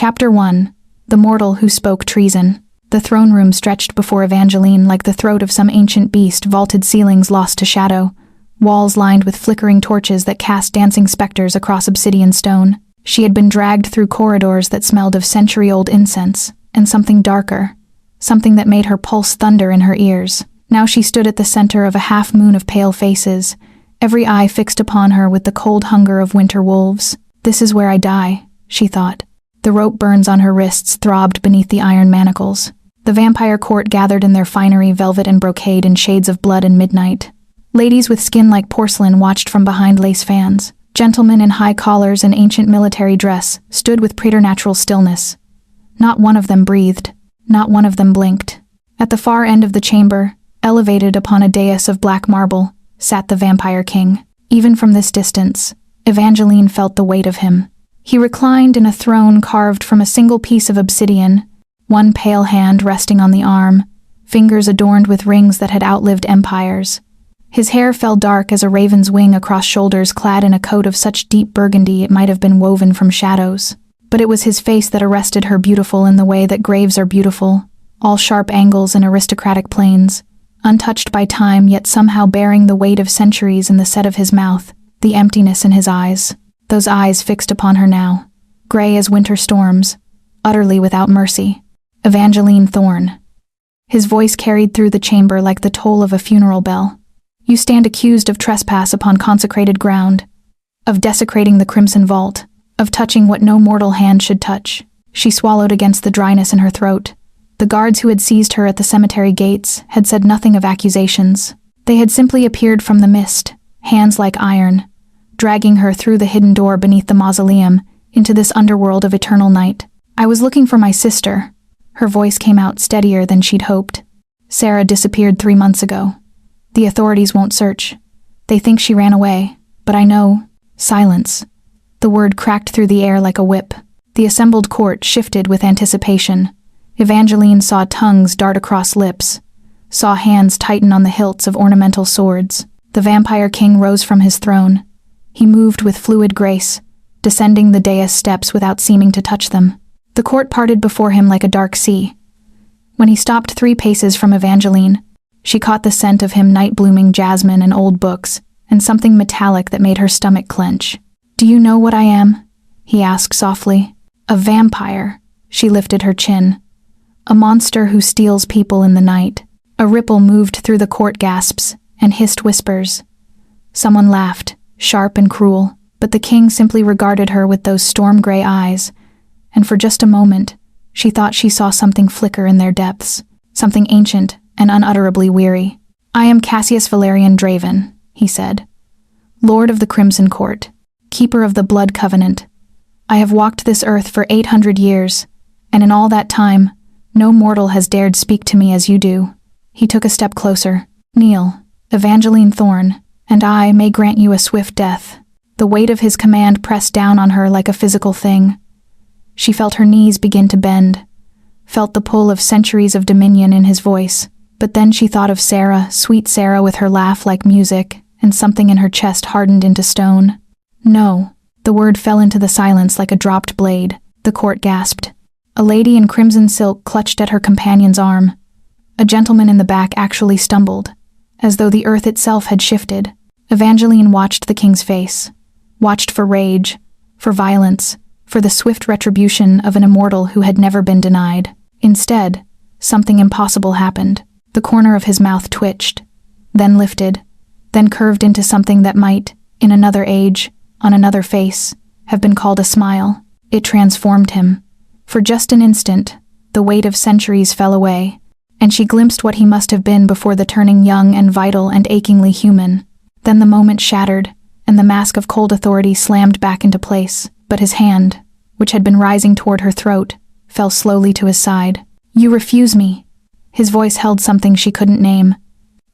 Chapter 1. The Mortal Who Spoke Treason. The throne room stretched before Evangeline like the throat of some ancient beast, vaulted ceilings lost to shadow, walls lined with flickering torches that cast dancing specters across obsidian stone. She had been dragged through corridors that smelled of century-old incense, and something darker, something that made her pulse thunder in her ears. Now she stood at the center of a half-moon of pale faces, every eye fixed upon her with the cold hunger of winter wolves. "This is where I die," she thought. The rope burns on her wrists throbbed beneath the iron manacles. The vampire court gathered in their finery, velvet and brocade in shades of blood and midnight. Ladies with skin like porcelain watched from behind lace fans. Gentlemen in high collars and ancient military dress stood with preternatural stillness. Not one of them breathed. Not one of them blinked. At the far end of the chamber, elevated upon a dais of black marble, sat the vampire king. Even from this distance, Evangeline felt the weight of him. He reclined in a throne carved from a single piece of obsidian, one pale hand resting on the arm, fingers adorned with rings that had outlived empires. His hair fell dark as a raven's wing across shoulders, clad in a coat of such deep burgundy it might have been woven from shadows. But it was his face that arrested her, beautiful in the way that graves are beautiful, all sharp angles and aristocratic planes, untouched by time yet somehow bearing the weight of centuries in the set of his mouth, the emptiness in his eyes. Those eyes fixed upon her now, gray as winter storms, utterly without mercy. Evangeline Thorne. His voice carried through the chamber like the toll of a funeral bell. "You stand accused of trespass upon consecrated ground, of desecrating the crimson vault, of touching what no mortal hand should touch." She swallowed against the dryness in her throat. The guards who had seized her at the cemetery gates had said nothing of accusations. They had simply appeared from the mist, hands like iron, dragging her through the hidden door beneath the mausoleum into this underworld of eternal night. "I was looking for my sister." Her voice came out steadier than she'd hoped. "Sarah disappeared 3 months ago. The authorities won't search. They think she ran away, but I know." Silence. The word cracked through the air like a whip. The assembled court shifted with anticipation. Evangeline saw tongues dart across lips, saw hands tighten on the hilts of ornamental swords. The vampire king rose from his throne. He moved with fluid grace, descending the dais steps without seeming to touch them. The court parted before him like a dark sea. When he stopped 3 paces from Evangeline, she caught the scent of him, night-blooming jasmine and old books, and something metallic that made her stomach clench. "Do you know what I am?" he asked softly. "A vampire." She lifted her chin. "A monster who steals people in the night." A ripple moved through the court gasps and hissed whispers. Someone laughed, sharp and cruel, but the king simply regarded her with those storm-gray eyes, and for just a moment, she thought she saw something flicker in their depths, something ancient and unutterably weary. "I am Cassius Valerian Draven," he said, "Lord of the Crimson Court, Keeper of the Blood Covenant. I have walked this earth for 800 years, and in all that time, no mortal has dared speak to me as you do." He took a step closer. "Kneel, Evangeline Thorne, and I may grant you a swift death." The weight of his command pressed down on her like a physical thing. She felt her knees begin to bend, felt the pull of centuries of dominion in his voice. But then she thought of Sarah, sweet Sarah with her laugh like music, and something in her chest hardened into stone. "No." The word fell into the silence like a dropped blade. The court gasped. A lady in crimson silk clutched at her companion's arm. A gentleman in the back actually stumbled, as though the earth itself had shifted. Evangeline watched the king's face, watched for rage, for violence, for the swift retribution of an immortal who had never been denied. Instead, something impossible happened. The corner of his mouth twitched, then lifted, then curved into something that might, in another age, on another face, have been called a smile. It transformed him. For just an instant, the weight of centuries fell away, and she glimpsed what he must have been before the turning young and vital and achingly human. Then the moment shattered, and the mask of cold authority slammed back into place, but his hand, which had been rising toward her throat, fell slowly to his side. "You refuse me." His voice held something she couldn't name.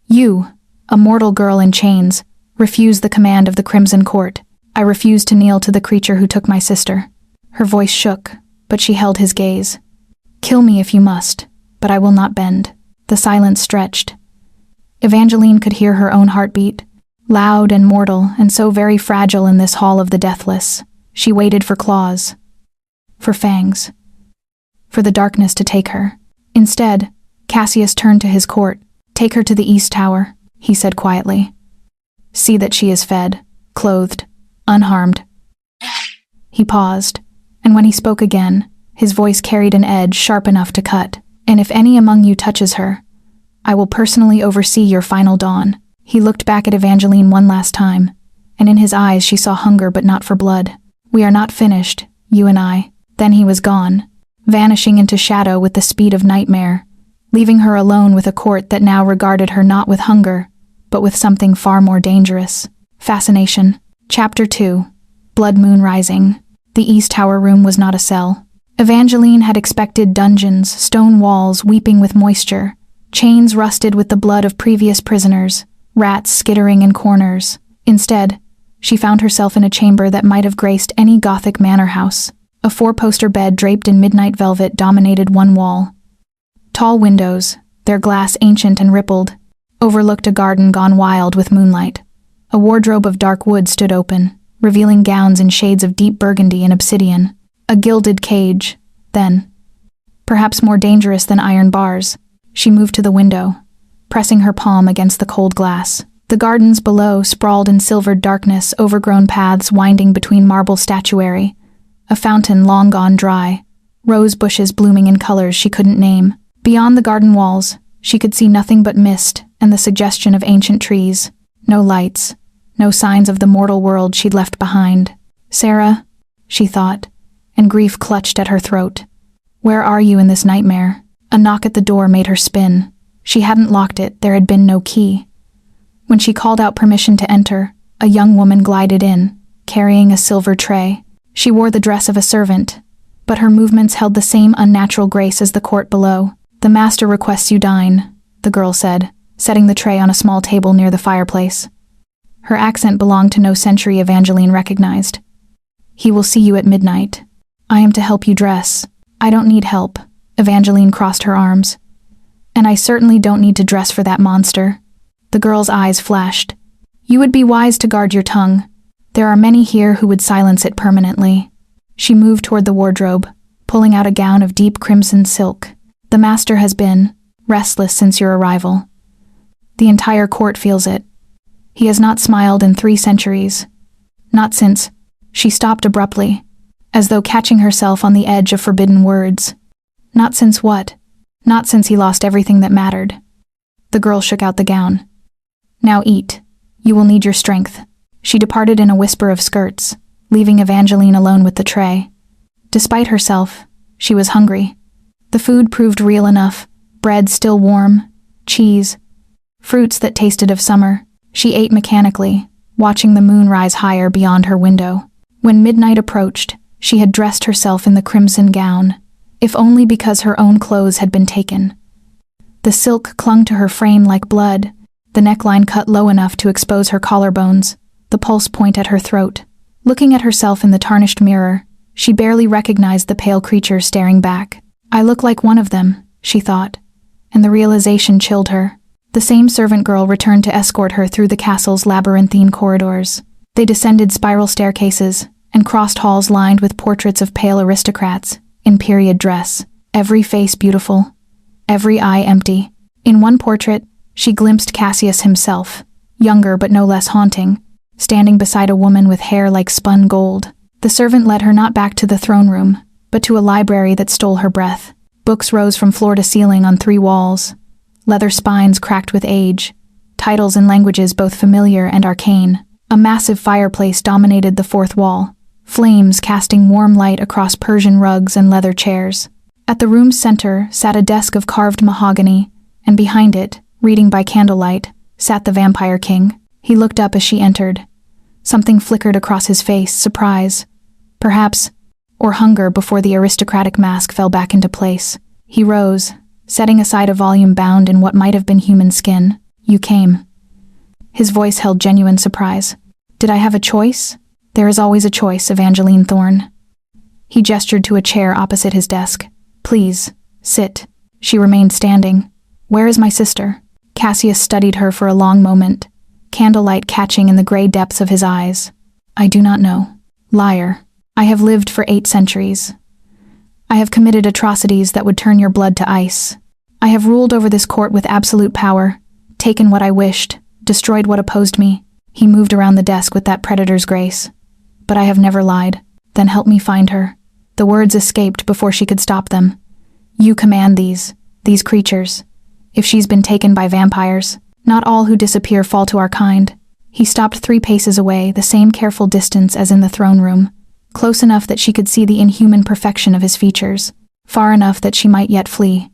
"You, a mortal girl in chains, refuse the command of the Crimson Court. I refuse to kneel to the creature who took my sister." Her voice shook, but she held his gaze. "Kill me if you must, but I will not bend." The silence stretched. Evangeline could hear her own heartbeat, loud and mortal and so very fragile in this hall of the deathless. She waited for claws. for fangs, for the darkness to take her. Instead, Cassius turned to his court. "Take her to the East Tower," he said quietly. "See that she is fed, clothed, unharmed." He paused, and when he spoke again, his voice carried an edge sharp enough to cut. "And if any among you touches her, I will personally oversee your final dawn." He looked back at Evangeline one last time, and in his eyes she saw hunger but not for blood. "We are not finished, you and I." Then he was gone, vanishing into shadow with the speed of nightmare, leaving her alone with a court that now regarded her not with hunger, but with something far more dangerous. Fascination. Chapter 2. Blood Moon Rising. The East Tower room was not a cell. Evangeline had expected dungeons, stone walls weeping with moisture, chains rusted with the blood of previous prisoners, rats skittering in corners. Instead, she found herself in a chamber that might have graced any Gothic manor house. A 4-poster bed draped in midnight velvet dominated one wall. Tall windows, their glass ancient and rippled, overlooked a garden gone wild with moonlight. A wardrobe of dark wood stood open, revealing gowns in shades of deep burgundy and obsidian. A gilded cage, then. Perhaps more dangerous than iron bars. She moved to the window, pressing her palm against the cold glass. The gardens below sprawled in silvered darkness, overgrown paths winding between marble statuary, a fountain long gone dry, rose bushes blooming in colors she couldn't name. Beyond the garden walls, she could see nothing but mist and the suggestion of ancient trees. No lights, no signs of the mortal world she'd left behind. "Sarah," she thought, and grief clutched at her throat. "Where are you in this nightmare?" A knock at the door made her spin. She hadn't locked it, there had been no key. When she called out permission to enter, a young woman glided in, carrying a silver tray. She wore the dress of a servant, but her movements held the same unnatural grace as the court below. "The master requests you dine," the girl said, setting the tray on a small table near the fireplace. Her accent belonged to no century Evangeline recognized. "He will see you at midnight. I am to help you dress." "I don't need help," Evangeline crossed her arms. "And I certainly don't need to dress for that monster." The girl's eyes flashed. "You would be wise to guard your tongue. There are many here who would silence it permanently." She moved toward the wardrobe, pulling out a gown of deep crimson silk. "The master has been restless since your arrival. The entire court feels it. He has not smiled in 3 centuries. Not since—" She stopped abruptly, as though catching herself on the edge of forbidden words. "Not since what?" "Not since he lost everything that mattered." The girl shook out the gown. "Now eat. You will need your strength." She departed in a whisper of skirts, leaving Evangeline alone with the tray. Despite herself, she was hungry. The food proved real enough, bread still warm, cheese, fruits that tasted of summer. She ate mechanically, watching the moon rise higher beyond her window. When midnight approached, she had dressed herself in the crimson gown, if only because her own clothes had been taken. The silk clung to her frame like blood, the neckline cut low enough to expose her collarbones, the pulse point at her throat. Looking at herself in the tarnished mirror, she barely recognized the pale creature staring back. "I look like one of them," she thought, and the realization chilled her. The same servant girl returned to escort her through the castle's labyrinthine corridors. They descended spiral staircases and crossed halls lined with portraits of pale aristocrats in period dress, every face beautiful, every eye empty. In one portrait, she glimpsed Cassius himself, younger but no less haunting, standing beside a woman with hair like spun gold. The servant led her not back to the throne room, but to a library that stole her breath. Books rose from floor to ceiling on 3 walls, leather spines cracked with age, titles in languages both familiar and arcane. A massive fireplace dominated the 4th wall, flames casting warm light across Persian rugs and leather chairs. At the room's center sat a desk of carved mahogany, and behind it, reading by candlelight, sat the Vampire King. He looked up as she entered. Something flickered across his face, surprise, perhaps, or hunger before the aristocratic mask fell back into place. He rose, setting aside a volume bound in what might have been human skin. "You came." His voice held genuine surprise. "Did I have a choice?" "There is always a choice, Evangeline Thorne." He gestured to a chair opposite his desk. "Please, sit." She remained standing. "Where is my sister?" Cassius studied her for a long moment, candlelight catching in the gray depths of his eyes. "I do not know." "Liar. I have lived for 8 centuries. I have committed atrocities that would turn your blood to ice. I have ruled over this court with absolute power, taken what I wished, destroyed what opposed me. He moved around the desk with that predator's grace. But I have never lied. Then help me find her. The words escaped before she could stop them. You command these creatures. If she's been taken by vampires, not all who disappear fall to our kind. He stopped 3 paces away, the same careful distance as in the throne room, close enough that she could see the inhuman perfection of his features, far enough that she might yet flee.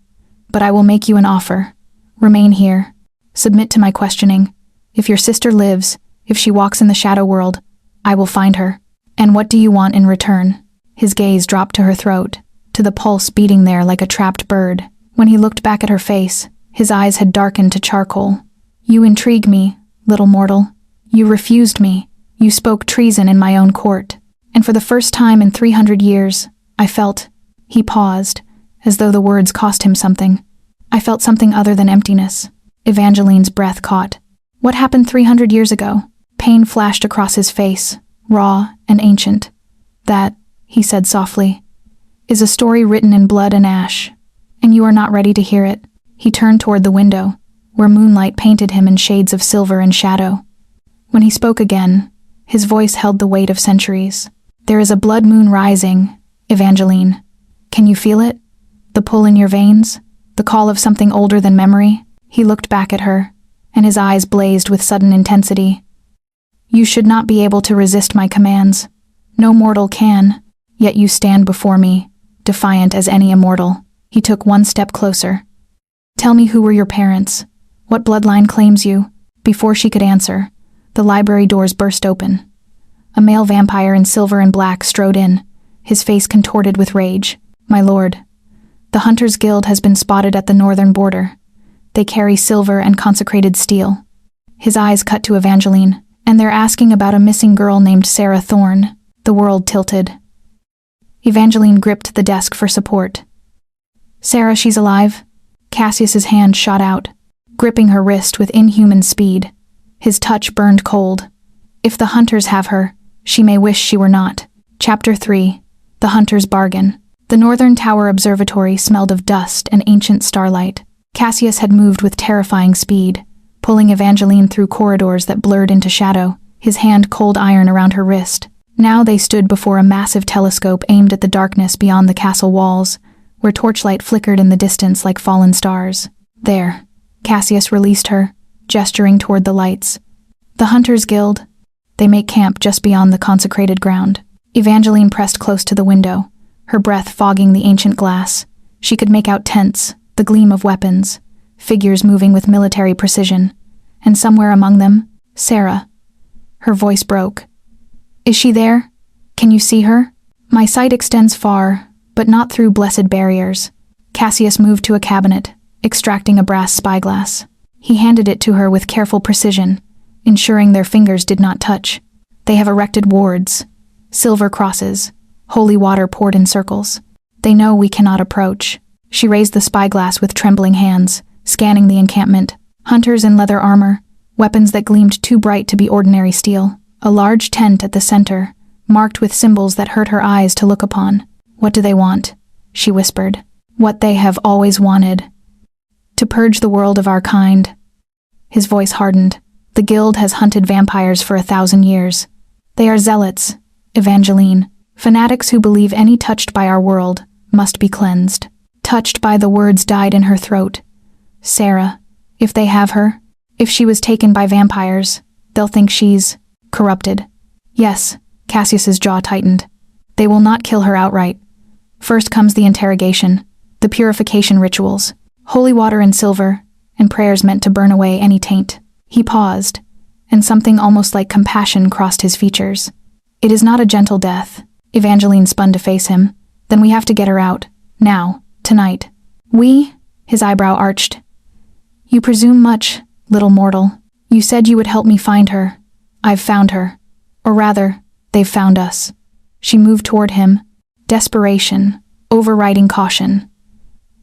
But I will make you an offer. Remain here. Submit to my questioning. If your sister lives, if she walks in the shadow world, I will find her. And what do you want in return? His gaze dropped to her throat, to the pulse beating there like a trapped bird. When he looked back at her face, his eyes had darkened to charcoal. You intrigue me, little mortal. You refused me. You spoke treason in my own court. And for the first time in 300 years, I felt... He paused, as though the words cost him something. I felt something other than emptiness. Evangeline's breath caught. What happened 300 years ago? Pain flashed across his face, raw and ancient. That, he said softly, is a story written in blood and ash, and you are not ready to hear it. He turned toward the window, where moonlight painted him in shades of silver and shadow. When he spoke again, his voice held the weight of centuries. There is a blood moon rising, Evangeline. Can you feel it? The pull in your veins? The call of something older than memory? He looked back at her, and his eyes blazed with sudden intensity. You should not be able to resist my commands. No mortal can, yet you stand before me, defiant as any immortal. He took 1 step closer. Tell me, who were your parents? What bloodline claims you? Before she could answer, the library doors burst open. A male vampire in silver and black strode in, his face contorted with rage. My lord, the Hunters' Guild has been spotted at the northern border. They carry silver and consecrated steel. His eyes cut to Evangeline, and they're asking about a missing girl named Sarah Thorne. The world tilted. Evangeline gripped the desk for support. Sarah, she's alive? Cassius's hand shot out, gripping her wrist with inhuman speed. His touch burned cold. If the Hunters have her, she may wish she were not. Chapter 3. The Hunter's Bargain. The northern tower observatory smelled of dust and ancient starlight. Cassius had moved with terrifying speed, pulling Evangeline through corridors that blurred into shadow, his hand cold iron around her wrist. Now they stood before a massive telescope aimed at the darkness beyond the castle walls, where torchlight flickered in the distance like fallen stars. There, Cassius released her, gesturing toward the lights. The Hunters' Guild. They make camp just beyond the consecrated ground. Evangeline pressed close to the window, her breath fogging the ancient glass. She could make out tents, the gleam of weapons, figures moving with military precision, and somewhere among them, Sarah. Her voice broke. Is she there? Can you see her? My sight extends far, but not through blessed barriers. Cassius moved to a cabinet, extracting a brass spyglass. He handed it to her with careful precision, ensuring their fingers did not touch. They have erected wards, silver crosses, holy water poured in circles. They know we cannot approach. She raised the spyglass with trembling hands, scanning the encampment. Hunters in leather armor, weapons that gleamed too bright to be ordinary steel. A large tent at the center, marked with symbols that hurt her eyes to look upon. What do they want? She whispered. What they have always wanted. To purge the world of our kind. His voice hardened. The guild has hunted vampires for 1,000 years. They are zealots, Evangeline, fanatics who believe any touched by our world must be cleansed. Touched by the words died in her throat. Sarah, if they have her, if she was taken by vampires, they'll think she's corrupted. Yes, Cassius's jaw tightened. They will not kill her outright. First comes the interrogation, the purification rituals, holy water and silver, and prayers meant to burn away any taint. He paused, and something almost like compassion crossed his features. It is not a gentle death. Evangeline spun to face him. Then we have to get her out. Now, tonight. We? His eyebrow arched. You presume much, little mortal. You said you would help me find her. I've found her. Or rather, they've found us. She moved toward him. Desperation, overriding caution.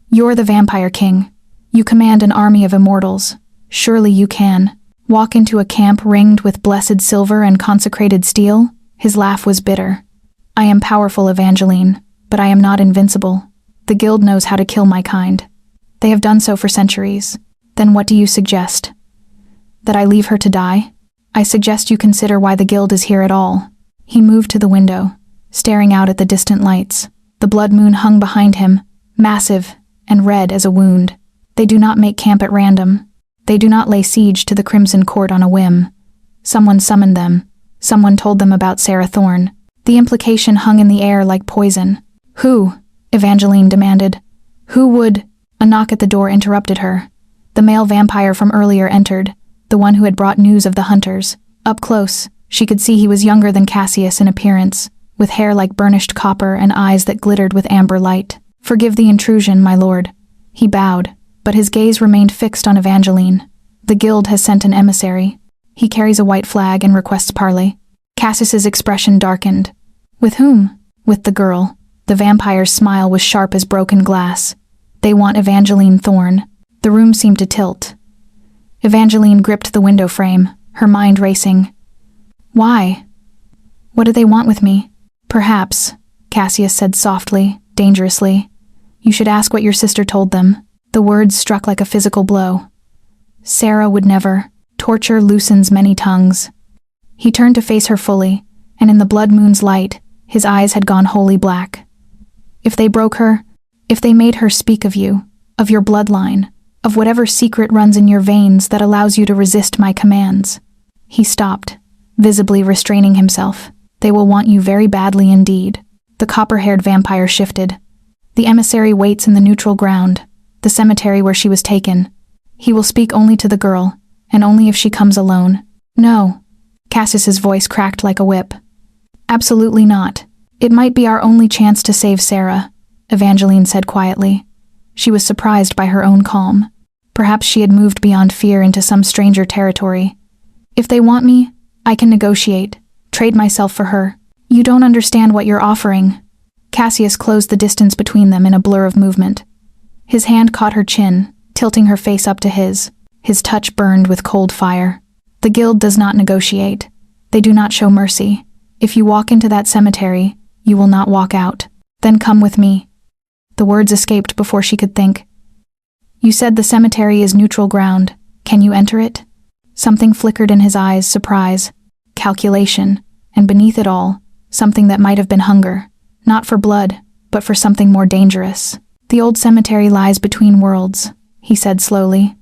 You're the Vampire King. You command an army of immortals. Surely you can. Walk into a camp ringed with blessed silver and consecrated steel? His laugh was bitter. I am powerful, Evangeline, but I am not invincible. The guild knows how to kill my kind. They have done so for centuries. Then what do you suggest? That I leave her to die? I suggest you consider why the guild is here at all." He moved to the window, staring out at the distant lights. The blood moon hung behind him, massive and red as a wound. They do not make camp at random. They do not lay siege to the Crimson Court on a whim. Someone summoned them. Someone told them about Sarah Thorne. The implication hung in the air like poison. "Who?" Evangeline demanded. "Who would—" A knock at the door interrupted her. The male vampire from earlier entered, the one who had brought news of the hunters. Up close, she could see he was younger than Cassius in appearance, with hair like burnished copper and eyes that glittered with amber light. "Forgive the intrusion, my lord." He bowed, but his gaze remained fixed on Evangeline. "The guild has sent an emissary. He carries a white flag and requests parley." Cassius's expression darkened. "With whom?" "With the girl." The vampire's smile was sharp as broken glass. "They want Evangeline Thorne." The room seemed to tilt. Evangeline gripped the window frame, her mind racing. "Why? What do they want with me?" "Perhaps," Cassius said softly, dangerously. "You should ask what your sister told them." The words struck like a physical blow. "Sarah would never. Torture loosens many tongues." He turned to face her fully, and in the blood moon's light, his eyes had gone wholly black. "If they broke her, if they made her speak of you, of your bloodline, of whatever secret runs in your veins that allows you to resist my commands." He stopped, visibly restraining himself. "They will want you very badly indeed." The copper-haired vampire shifted. "The emissary waits in the neutral ground, the cemetery where she was taken. He will speak only to the girl, and only if she comes alone." "No." Cassius's voice cracked like a whip. "Absolutely not. It might be our only chance to save Sarah," Evangeline said quietly. She was surprised by her own calm. Perhaps she had moved beyond fear into some stranger territory. "If they want me, I can negotiate, trade myself for her. You don't understand what you're offering." Cassius closed the distance between them in a blur of movement. His hand caught her chin, tilting her face up to his. His touch burned with cold fire. "The guild does not negotiate. They do not show mercy. If you walk into that cemetery, you will not walk out. Then come with me." The words escaped before she could think. "You said the cemetery is neutral ground. Can you enter it?" Something flickered in his eyes, surprise, calculation, and beneath it all, something that might have been hunger. Not for blood, but for something more dangerous. "The old cemetery lies between worlds," he said slowly.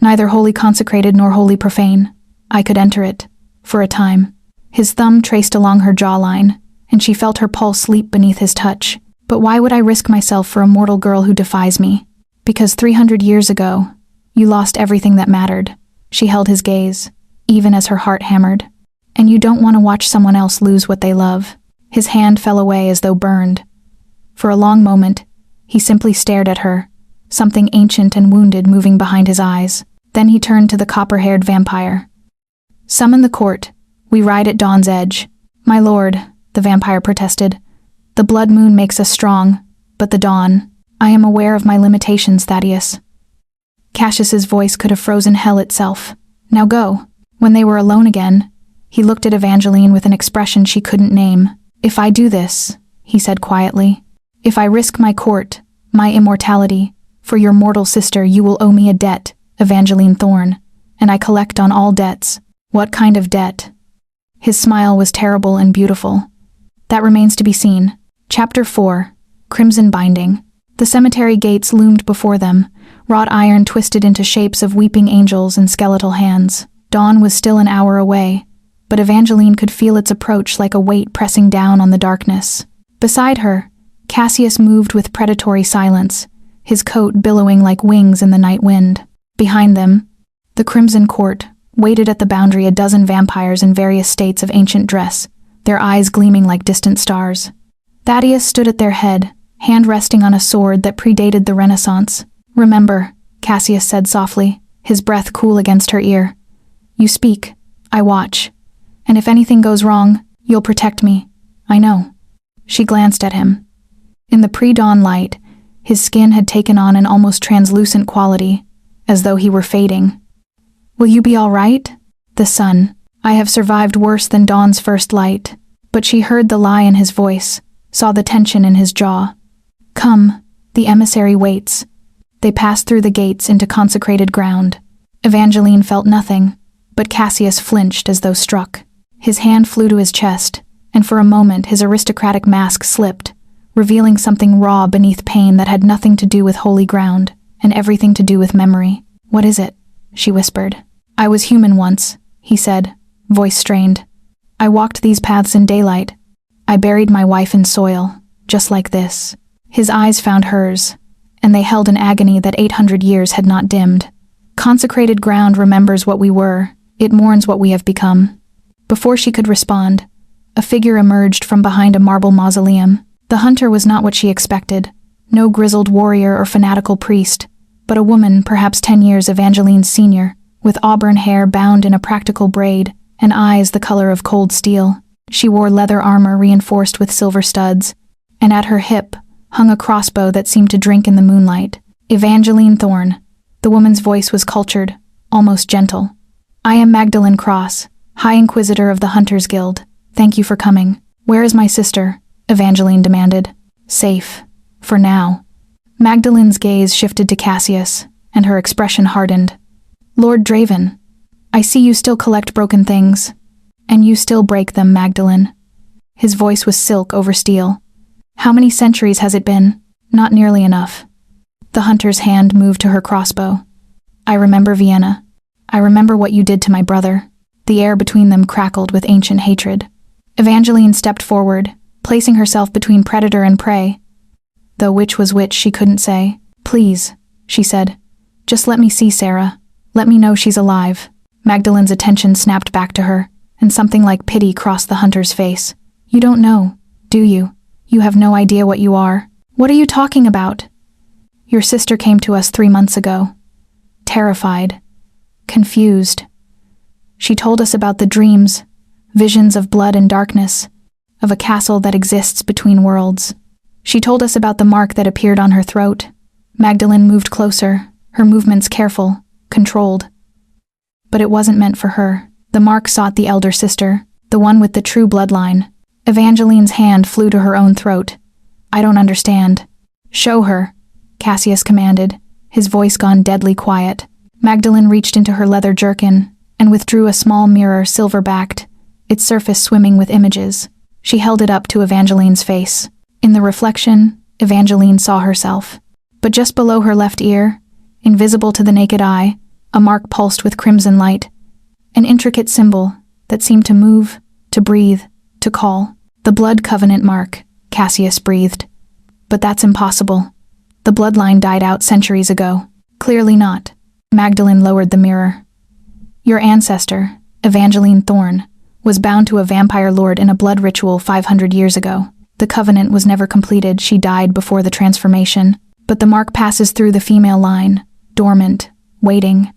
"Neither wholly consecrated nor wholly profane. I could enter it, for a time." His thumb traced along her jawline, and she felt her pulse leap beneath his touch. "But why would I risk myself for a mortal girl who defies me? Because 300 years ago, you lost everything that mattered." She held his gaze, even as her heart hammered. "And you don't want to watch someone else lose what they love." His hand fell away as though burned. For a long moment, he simply stared at her, something ancient and wounded moving behind his eyes. Then he turned to the copper-haired vampire. "Summon the court. We ride at dawn's edge." "My lord," the vampire protested. "The blood moon makes us strong, but the dawn—" "I am aware of my limitations, Thaddeus." Cassius's voice could have frozen hell itself. "Now go." When they were alone again, he looked at Evangeline with an expression she couldn't name. "If I do this," he said quietly, "if I risk my court, my immortality, for your mortal sister, you will owe me a debt, Evangeline Thorne, and I collect on all debts." "What kind of debt?" His smile was terrible and beautiful. "That remains to be seen." Chapter 4. Crimson Binding. The cemetery gates loomed before them, wrought iron twisted into shapes of weeping angels and skeletal hands. Dawn was still an hour away, but Evangeline could feel its approach like a weight pressing down on the darkness. Beside her, Cassius moved with predatory silence, his coat billowing like wings in the night wind. Behind them, the Crimson Court waited at the boundary, a dozen vampires in various states of ancient dress, their eyes gleaming like distant stars. Thaddeus stood at their head, hand resting on a sword that predated the Renaissance. "Remember," Cassius said softly, his breath cool against her ear. "You speak, I watch. And if anything goes wrong, you'll protect me. I know." She glanced at him. In the pre-dawn light, his skin had taken on an almost translucent quality, as though he were fading. "Will you be all right?" "The sun. I have survived worse than dawn's first light." But she heard the lie in his voice, saw the tension in his jaw. Come, the emissary waits. They passed through the gates into consecrated ground. Evangeline felt nothing, but Cassius flinched as though struck. His hand flew to his chest, and for a moment his aristocratic mask slipped, revealing something raw beneath pain that had nothing to do with holy ground, and everything to do with memory. "What is it?" she whispered. "I was human once," he said, voice strained. "I walked these paths in daylight. I buried my wife in soil, just like this." His eyes found hers, and they held an agony that 800 years had not dimmed. Consecrated ground remembers what we were, it mourns what we have become. Before she could respond, a figure emerged from behind a marble mausoleum. The hunter was not what she expected, no grizzled warrior or fanatical priest, but a woman perhaps 10 years Evangeline's senior, with auburn hair bound in a practical braid, and eyes the color of cold steel. She wore leather armor reinforced with silver studs, and at her hip hung a crossbow that seemed to drink in the moonlight. "Evangeline Thorne." The woman's voice was cultured, almost gentle. "I am Magdalene Cross, High Inquisitor of the Hunters Guild. Thank you for coming." "Where is my sister?" Evangeline demanded. "Safe. For now." Magdalene's gaze shifted to Cassius, and her expression hardened. "Lord Draven, I see you still collect broken things. And you still break them, Magdalene." His voice was silk over steel. "How many centuries has it been?" "Not nearly enough." The hunter's hand moved to her crossbow. "I remember Vienna. I remember what you did to my brother." The air between them crackled with ancient hatred. Evangeline stepped forward, placing herself between predator and prey. Though which was which she couldn't say. "Please," she said. "Just let me see Sarah. Let me know she's alive." Magdalene's attention snapped back to her, and something like pity crossed the hunter's face. "You don't know, do you? You have no idea what you are." "What are you talking about?" "Your sister came to us 3 months ago. Terrified. Confused. She told us about the dreams, visions of blood and darkness, of a castle that exists between worlds. She told us about the mark that appeared on her throat." Magdalene moved closer, her movements careful, controlled. "But it wasn't meant for her. The mark sought the elder sister, the one with the true bloodline." Evangeline's hand flew to her own throat. "I don't understand." "Show her," Cassius commanded, his voice gone deadly quiet. Magdalene reached into her leather jerkin and withdrew a small mirror silver-backed, its surface swimming with images. She held it up to Evangeline's face. In the reflection, Evangeline saw herself. But just below her left ear, invisible to the naked eye, a mark pulsed with crimson light. An intricate symbol that seemed to move, to breathe, to call. "The blood covenant mark," Cassius breathed. "But that's impossible. The bloodline died out centuries ago." "Clearly not." Magdalene lowered the mirror. "Your ancestor, Evangeline Thorne, was bound to a vampire lord in a blood ritual 500 years ago. The covenant was never completed, she died before the transformation. But the mark passes through the female line, dormant, waiting."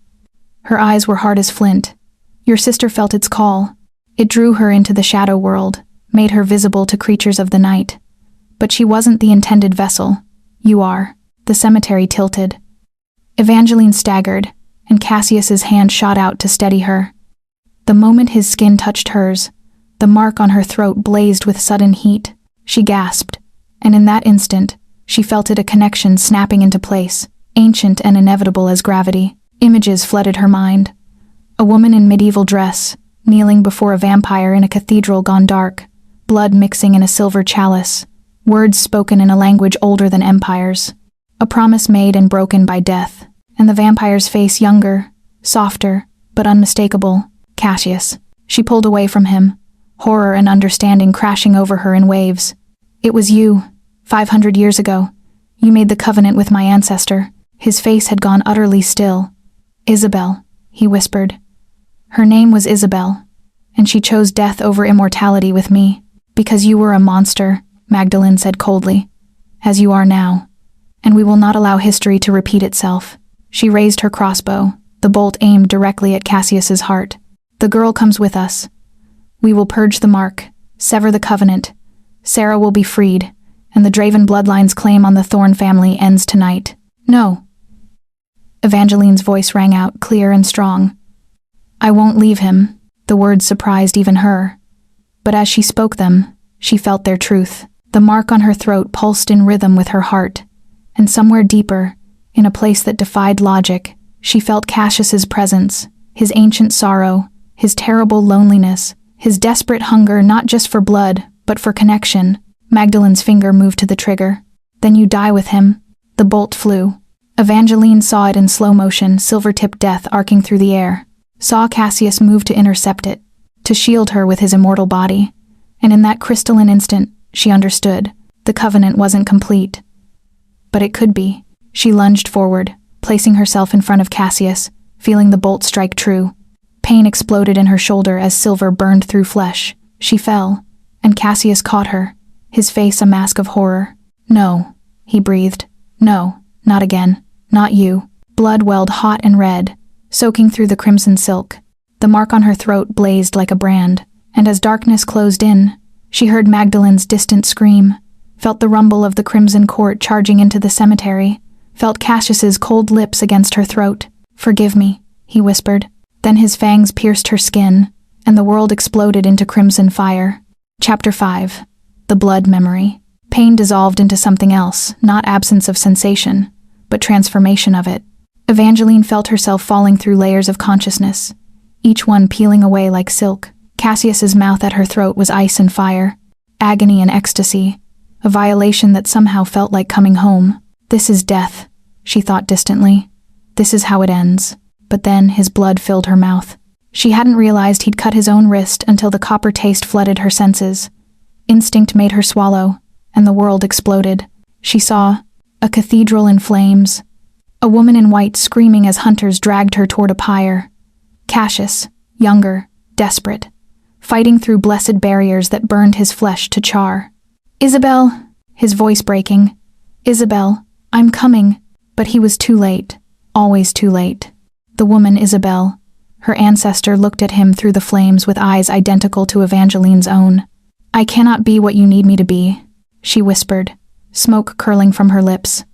Her eyes were hard as flint. "Your sister felt its call. It drew her into the shadow world, made her visible to creatures of the night. But she wasn't the intended vessel. You are." The cemetery tilted. Evangeline staggered, and Cassius's hand shot out to steady her. The moment his skin touched hers, the mark on her throat blazed with sudden heat. She gasped, and in that instant, she felt it, a connection snapping into place, ancient and inevitable as gravity. Images flooded her mind. A woman in medieval dress, kneeling before a vampire in a cathedral gone dark, blood mixing in a silver chalice, words spoken in a language older than empires. A promise made and broken by death, and the vampire's face younger, softer, but unmistakable. "Cassius." She pulled away from him, horror and understanding crashing over her in waves. "It was you, 500 years ago. You made the covenant with my ancestor." His face had gone utterly still. "Isabel," he whispered. "Her name was Isabel, and she chose death over immortality with me. Because you were a monster," Magdalene said coldly, "as you are now. And we will not allow history to repeat itself." She raised her crossbow, the bolt aimed directly at Cassius's heart. "The girl comes with us. We will purge the mark, sever the covenant. Sarah will be freed, and the Draven bloodline's claim on the Thorne family ends tonight." "No." Evangeline's voice rang out clear and strong. "I won't leave him." The words surprised even her. But as she spoke them, she felt their truth. The mark on her throat pulsed in rhythm with her heart, and somewhere deeper, in a place that defied logic, she felt Cassius's presence, his ancient sorrow, his terrible loneliness, his desperate hunger not just for blood, but for connection. Magdalene's finger moved to the trigger. Then you die with him. The bolt flew. Evangeline saw it in slow motion, silver-tipped death arcing through the air. Saw Cassius move to intercept it, to shield her with his immortal body. And in that crystalline instant, she understood. The covenant wasn't complete. But it could be. She lunged forward, placing herself in front of Cassius, feeling the bolt strike true. Pain exploded in her shoulder as silver burned through flesh. She fell, and Cassius caught her, his face a mask of horror. "No," he breathed. "No, not again. Not you." Blood welled hot and red, soaking through the crimson silk. The mark on her throat blazed like a brand, and as darkness closed in, she heard Magdalene's distant scream, felt the rumble of the crimson court charging into the cemetery, felt Cassius's cold lips against her throat. "Forgive me," he whispered. Then his fangs pierced her skin, and the world exploded into crimson fire. Chapter 5. The Blood Memory. Pain dissolved into something else, not absence of sensation, but transformation of it. Evangeline felt herself falling through layers of consciousness, each one peeling away like silk. Cassius's mouth at her throat was ice and fire, agony and ecstasy, a violation that somehow felt like coming home. This is death, she thought distantly. This is how it ends. But then his blood filled her mouth. She hadn't realized he'd cut his own wrist until the copper taste flooded her senses. Instinct made her swallow, and the world exploded. She saw a cathedral in flames, a woman in white screaming as hunters dragged her toward a pyre. Cassius, younger, desperate, fighting through blessed barriers that burned his flesh to char. "Isabel," his voice breaking. "Isabel, I'm coming." But he was too late, always too late. The woman Isabel, her ancestor, looked at him through the flames with eyes identical to Evangeline's own. "I cannot be what you need me to be," she whispered, smoke curling from her lips.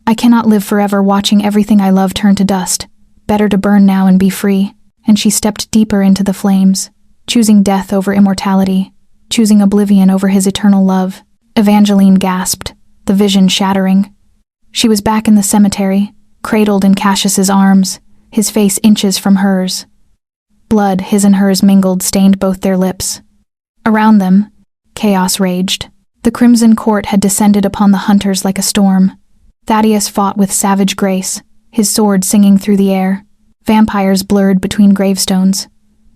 "I cannot live forever watching everything I love turn to dust. Better to burn now and be free." And she stepped deeper into the flames, choosing death over immortality, choosing oblivion over his eternal love. Evangeline gasped, the vision shattering. She was back in the cemetery, cradled in Cassius's arms, his face inches from hers. Blood, his and hers mingled, stained both their lips. Around them, chaos raged. The crimson court had descended upon the hunters like a storm. Thaddeus fought with savage grace, his sword singing through the air. Vampires blurred between gravestones,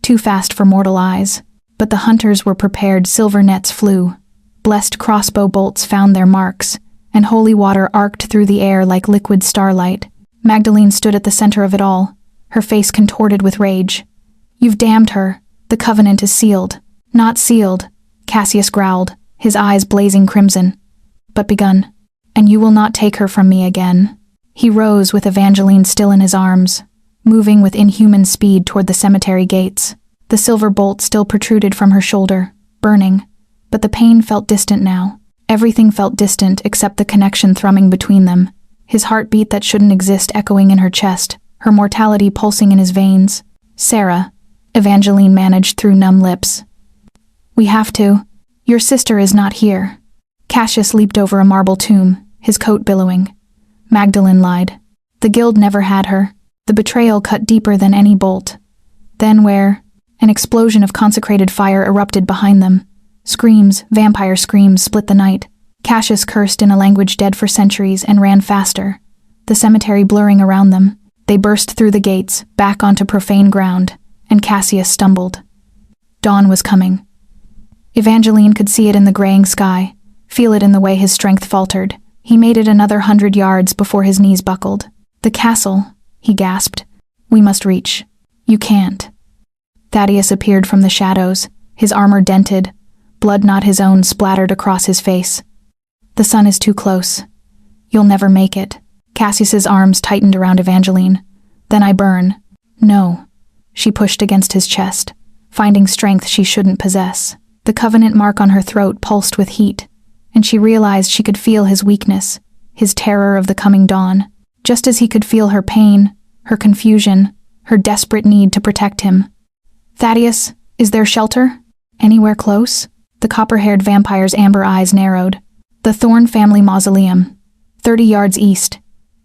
too fast for mortal eyes. But the hunters were prepared. Silver nets flew. Blessed crossbow bolts found their marks, and holy water arced through the air like liquid starlight. Magdalene stood at the center of it all, her face contorted with rage. "You've damned her. The covenant is sealed." "Not sealed," Cassius growled, his eyes blazing crimson. "But begun. And you will not take her from me again." He rose with Evangeline still in his arms, moving with inhuman speed toward the cemetery gates. The silver bolt still protruded from her shoulder, burning, but the pain felt distant now. Everything felt distant except the connection thrumming between them. His heartbeat that shouldn't exist echoing in her chest, her mortality pulsing in his veins. "Sarah," Evangeline managed through numb lips. "We have to. Your sister is not here." Cassius leaped over a marble tomb, his coat billowing. Magdalene lied. The guild never had her. The betrayal cut deeper than any bolt. Then where? An explosion of consecrated fire erupted behind them. Screams, vampire screams, split the night. Cassius cursed in a language dead for centuries and ran faster, the cemetery blurring around them. They burst through the gates, back onto profane ground, and Cassius stumbled. Dawn was coming. Evangeline could see it in the graying sky, feel it in the way his strength faltered. He made it another 100 yards before his knees buckled. "The castle," he gasped. "We must reach." "You can't." Thaddeus appeared from the shadows, his armor dented, blood not his own splattered across his face. "The sun is too close. You'll never make it." Cassius's arms tightened around Evangeline. "Then I burn." "No." She pushed against his chest, finding strength she shouldn't possess. The covenant mark on her throat pulsed with heat, and she realized she could feel his weakness, his terror of the coming dawn, just as he could feel her pain, her confusion, her desperate need to protect him. "Thaddeus, is there shelter? Anywhere close?" The copper-haired vampire's amber eyes narrowed, The Thorn family mausoleum. 30 yards east.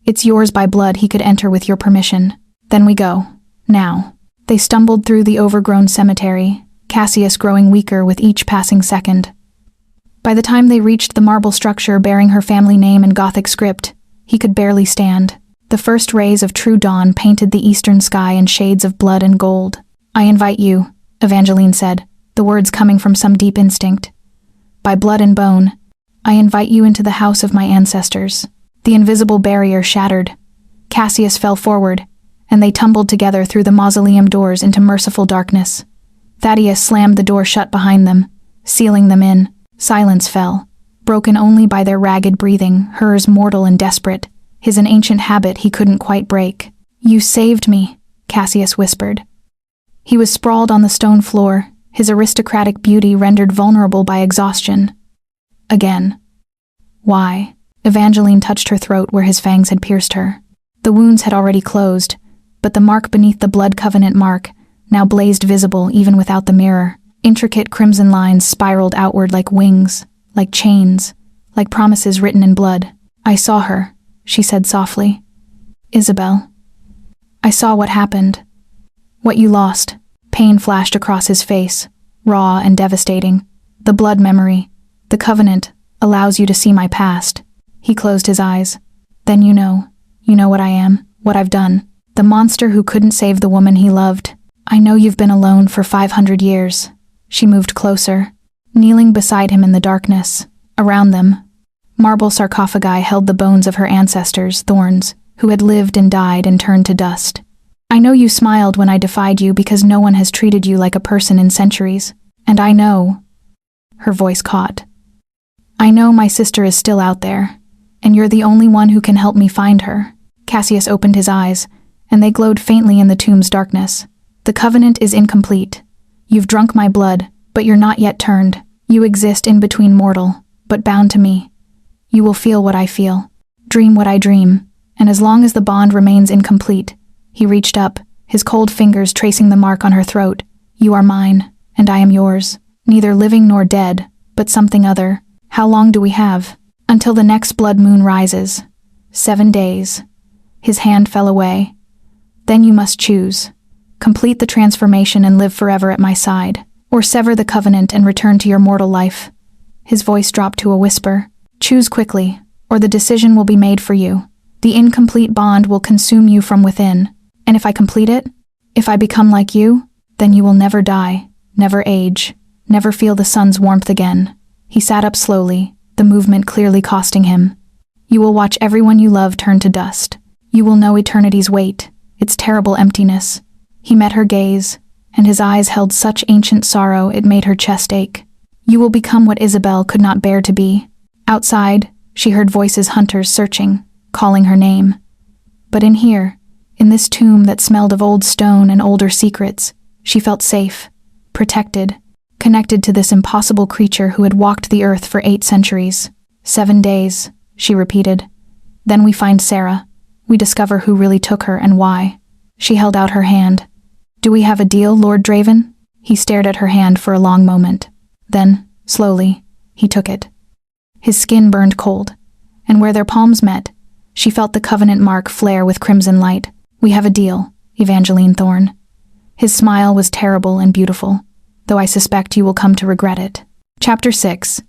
It's yours by blood. He could enter with your permission. Then we go. Now. They stumbled through the overgrown cemetery, Cassius growing weaker with each passing second. By the time they reached the marble structure bearing her family name in Gothic script, he could barely stand. The first rays of true dawn painted the eastern sky in shades of blood and gold. I invite you, Evangeline said, the words coming from some deep instinct. By blood and bone, I invite you into the house of my ancestors. The invisible barrier shattered. Cassius fell forward, and they tumbled together through the mausoleum doors into merciful darkness. Thaddeus slammed the door shut behind them, sealing them in. Silence fell, broken only by their ragged breathing, hers mortal and desperate, his an ancient habit he couldn't quite break. You saved me, Cassius whispered. He was sprawled on the stone floor, his aristocratic beauty rendered vulnerable by exhaustion. Again. Why? Evangeline touched her throat where his fangs had pierced her. The wounds had already closed, but the mark beneath the blood covenant mark now blazed visible even without the mirror. Intricate crimson lines spiraled outward like wings, like chains, like promises written in blood. I saw her, she said softly. Isabel. I saw what happened. What you lost. Pain flashed across his face, raw and devastating. The blood memory, the covenant, allows you to see my past. He closed his eyes. Then you know what I am, what I've done. The monster who couldn't save the woman he loved. I know you've been alone for 500 years. She moved closer, kneeling beside him in the darkness. Around them, marble sarcophagi held the bones of her ancestors, thorns, who had lived and died and turned to dust. I know you smiled when I defied you because no one has treated you like a person in centuries. And I know. Her voice caught. I know my sister is still out there, and you're the only one who can help me find her. Cassius opened his eyes, and they glowed faintly in the tomb's darkness. The covenant is incomplete. You've drunk my blood, but you're not yet turned. You exist in between mortal, but bound to me. You will feel what I feel, dream what I dream, and as long as the bond remains incomplete, he reached up, his cold fingers tracing the mark on her throat. You are mine, and I am yours, neither living nor dead, but something other. How long do we have? Until the next blood moon rises. 7 days. His hand fell away. Then you must choose. Complete the transformation and live forever at my side, or sever the covenant and return to your mortal life. His voice dropped to a whisper. Choose quickly, or the decision will be made for you. The incomplete bond will consume you from within, and if I complete it, if I become like you, then you will never die, never age, never feel the sun's warmth again. He sat up slowly, the movement clearly costing him. You will watch everyone you love turn to dust. You will know eternity's weight, its terrible emptiness. He met her gaze, and his eyes held such ancient sorrow it made her chest ache. You will become what Isabel could not bear to be. Outside, she heard voices, hunters searching, calling her name. But in here, in this tomb that smelled of old stone and older secrets, she felt safe, protected, connected to this impossible creature who had walked the earth for 8 centuries. 7 days, she repeated. Then we find Sarah. We discover who really took her and why. She held out her hand. Do we have a deal, Lord Draven? He stared at her hand for a long moment. Then, slowly, he took it. His skin burned cold, and where their palms met, she felt the covenant mark flare with crimson light. We have a deal, Evangeline Thorn. His smile was terrible and beautiful, though I suspect you will come to regret it. Chapter 6.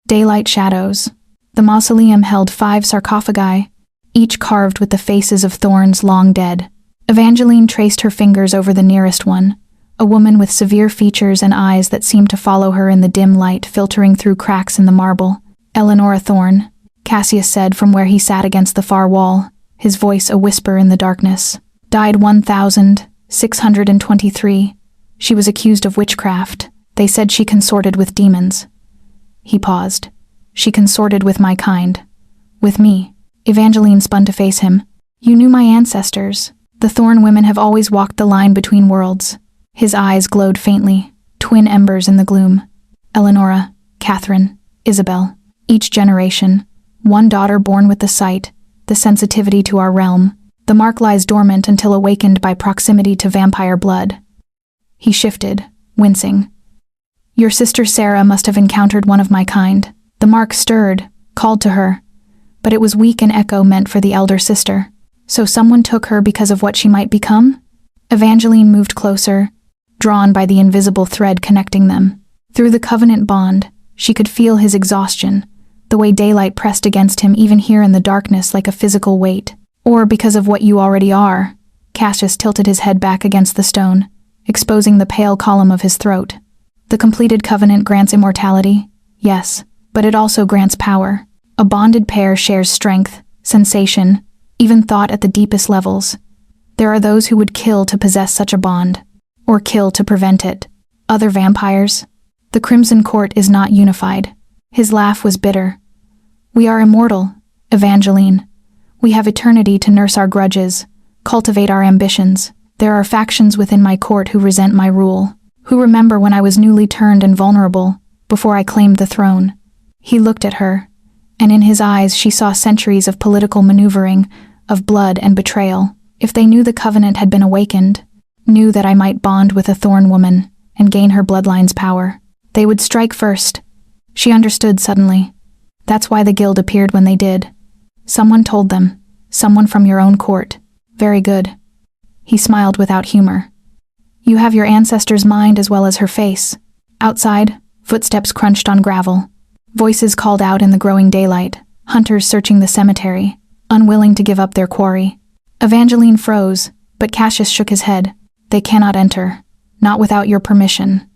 Daylight Shadows. The mausoleum held 5 sarcophagi, each carved with the faces of thorns long dead. Evangeline traced her fingers over the nearest one, a woman with severe features and eyes that seemed to follow her in the dim light filtering through cracks in the marble. Eleanor Thorn, Cassius said from where he sat against the far wall, his voice a whisper in the darkness. Died 1623. She was accused of witchcraft. They said she consorted with demons. He paused. She consorted with my kind. With me. Evangeline spun to face him. You knew my ancestors. The Thorn women have always walked the line between worlds. His eyes glowed faintly, twin embers in the gloom. Eleonora, Catherine, Isabel. Each generation, one daughter born with the sight, the sensitivity to our realm. The mark lies dormant until awakened by proximity to vampire blood. He shifted, wincing. Your sister Sarah must have encountered one of my kind. The mark stirred, called to her, but it was weak, an echo meant for the elder sister. So someone took her because of what she might become? Evangeline moved closer, drawn by the invisible thread connecting them. Through the covenant bond, she could feel his exhaustion, the way daylight pressed against him even here in the darkness like a physical weight. Or because of what you already are. Cassius tilted his head back against the stone, exposing the pale column of his throat. The completed covenant grants immortality, yes, but it also grants power. A bonded pair shares strength, sensation, even thought at the deepest levels. There are those who would kill to possess such a bond, or kill to prevent it. Other vampires? The Crimson Court is not unified. His laugh was bitter. We are immortal, Evangeline. We have eternity to nurse our grudges, cultivate our ambitions. There are factions within my court who resent my rule, who remember when I was newly turned and vulnerable, before I claimed the throne. He looked at her, and in his eyes she saw centuries of political maneuvering, of blood and betrayal. If they knew the covenant had been awakened, knew that I might bond with a thorn woman and gain her bloodline's power, they would strike first. She understood suddenly. That's why the guild appeared when they did. Someone told them. Someone from your own court. Very good. He smiled without humor. You have your ancestor's mind as well as her face. Outside, footsteps crunched on gravel. Voices called out in the growing daylight, hunters searching the cemetery, unwilling to give up their quarry. Evangeline froze, but Cassius shook his head. They cannot enter, not without your permission.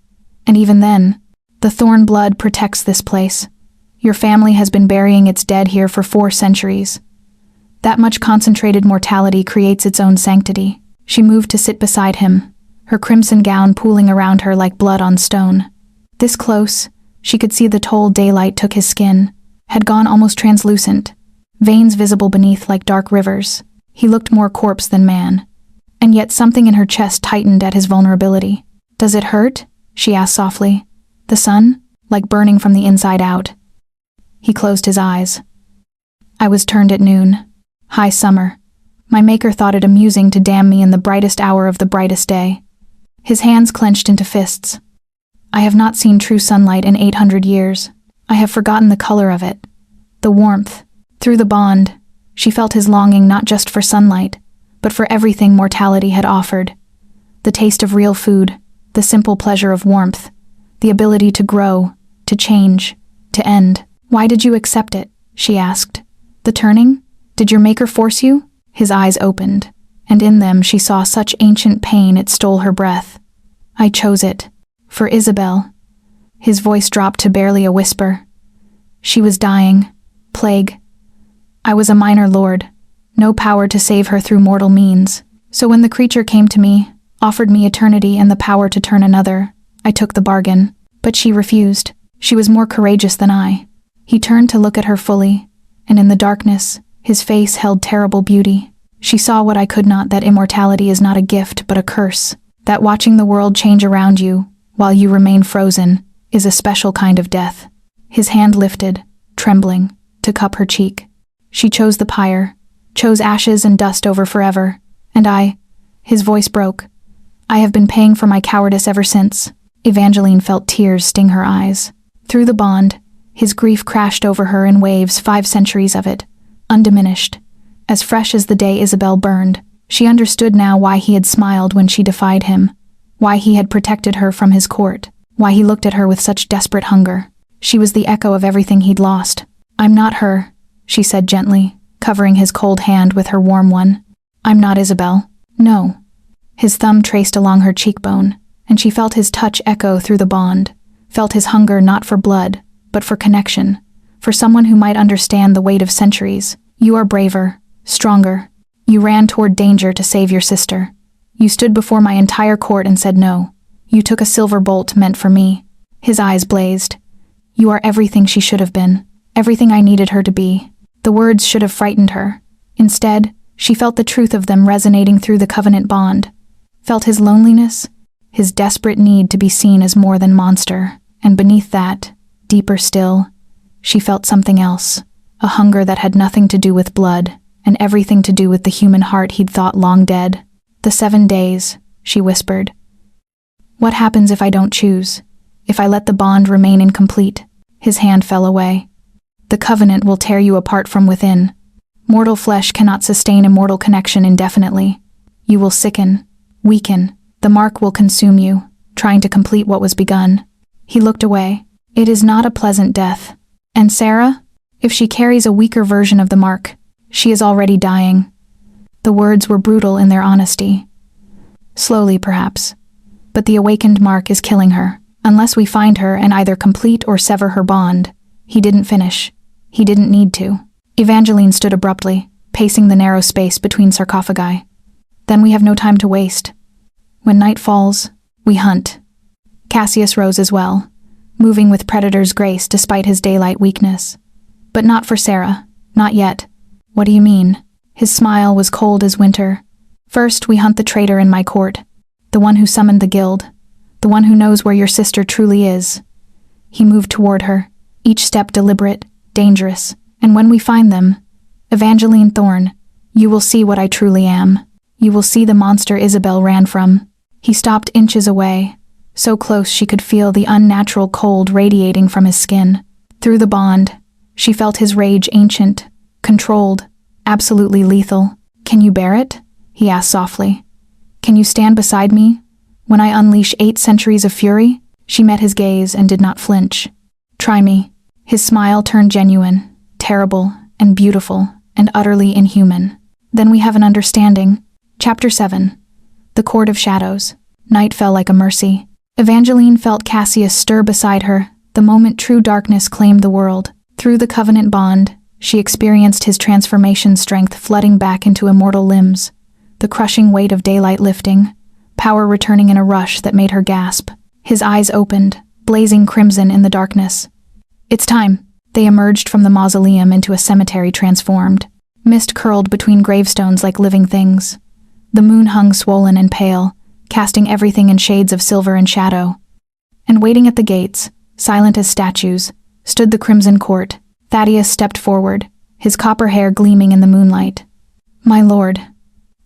And even then, the thorn blood protects this place. Your family has been burying its dead here for 4 centuries. That much concentrated mortality creates its own sanctity. She moved to sit beside him, her crimson gown pooling around her like blood on stone. This close, she could see the toll daylight took his skin, had gone almost translucent, veins visible beneath like dark rivers. He looked more corpse than man. And yet something in her chest tightened at his vulnerability. Does it hurt? She asked softly. The sun? Like burning from the inside out. He closed his eyes. I was turned at noon. High summer. My maker thought it amusing to damn me in the brightest hour of the brightest day. His hands clenched into fists. I have not seen true sunlight in 800 years. I have forgotten the color of it. The warmth. Through the bond, she felt his longing not just for sunlight, but for everything mortality had offered. The taste of real food, the simple pleasure of warmth, the ability to grow, to change, to end. Why did you accept it? She asked. The turning? Did your maker force you? His eyes opened, and in them she saw such ancient pain it stole her breath. I chose it. For Isabel. His voice dropped to barely a whisper. She was dying. Plague. I was a minor lord. No power to save her through mortal means. So when the creature came to me, offered me eternity and the power to turn another, I took the bargain. But she refused. She was more courageous than I. He turned to look at her fully, and in the darkness, his face held terrible beauty. She saw what I could not, that immortality is not a gift but a curse, that watching the world change around you, while you remain frozen, is a special kind of death. His hand lifted, trembling, to cup her cheek. She chose the pyre, chose ashes and dust over forever, and I, his voice broke. I have been paying for my cowardice ever since. Evangeline felt tears sting her eyes. Through the bond, his grief crashed over her in waves, 5 centuries of it, undiminished, as fresh as the day Isabel burned. She understood now why he had smiled when she defied him, why he had protected her from his court, why he looked at her with such desperate hunger. She was the echo of everything he'd lost. I'm not her, she said gently, covering his cold hand with her warm one. I'm not Isabel. No. His thumb traced along her cheekbone, and she felt his touch echo through the bond, felt his hunger not for blood, but for connection, for someone who might understand the weight of centuries. You are braver, stronger. You ran toward danger to save your sister. You stood before my entire court and said no. You took a silver bolt meant for me. His eyes blazed. You are everything she should have been, everything I needed her to be. The words should have frightened her. Instead, she felt the truth of them resonating through the covenant bond, felt his loneliness, his desperate need to be seen as more than monster, and beneath that, deeper still, she felt something else, a hunger that had nothing to do with blood, and everything to do with the human heart he'd thought long dead. The 7 days, she whispered. What happens if I don't choose? If I let the bond remain incomplete? His hand fell away. The covenant will tear you apart from within. Mortal flesh cannot sustain immortal connection indefinitely. You will sicken, weaken. The mark will consume you, trying to complete what was begun. He looked away. It is not a pleasant death. And Sarah? If she carries a weaker version of the mark, she is already dying. The words were brutal in their honesty. Slowly, perhaps. But the awakened mark is killing her. Unless we find her and either complete or sever her bond. He didn't finish. He didn't need to. Evangeline stood abruptly, pacing the narrow space between sarcophagi. Then we have no time to waste. When night falls, we hunt. Cassius rose as well, moving with predator's grace despite his daylight weakness. But not for Sarah. Not yet. What do you mean? His smile was cold as winter. First, we hunt the traitor in my court. The one who summoned the guild. The one who knows where your sister truly is. He moved toward her, each step deliberate, dangerous. And when we find them, Evangeline Thorne, you will see what I truly am. You will see the monster Isabel ran from. He stopped inches away, so close she could feel the unnatural cold radiating from his skin. Through the bond, she felt his rage ancient, controlled, absolutely lethal. Can you bear it? He asked softly. Can you stand beside me when I unleash 8 centuries of fury? She met his gaze and did not flinch. Try me. His smile turned genuine, terrible, and beautiful, and utterly inhuman. Then we have an understanding. Chapter 7. The Court of Shadows. Night fell like a mercy. Evangeline felt Cassius stir beside her, the moment true darkness claimed the world. Through the covenant bond, she experienced his transformation strength flooding back into immortal limbs, the crushing weight of daylight lifting, power returning in a rush that made her gasp. His eyes opened, blazing crimson in the darkness. It's time. They emerged from the mausoleum into a cemetery transformed. Mist curled between gravestones like living things. The moon hung swollen and pale, casting everything in shades of silver and shadow. And waiting at the gates, silent as statues, stood the crimson court. Thaddeus stepped forward, his copper hair gleaming in the moonlight. My lord.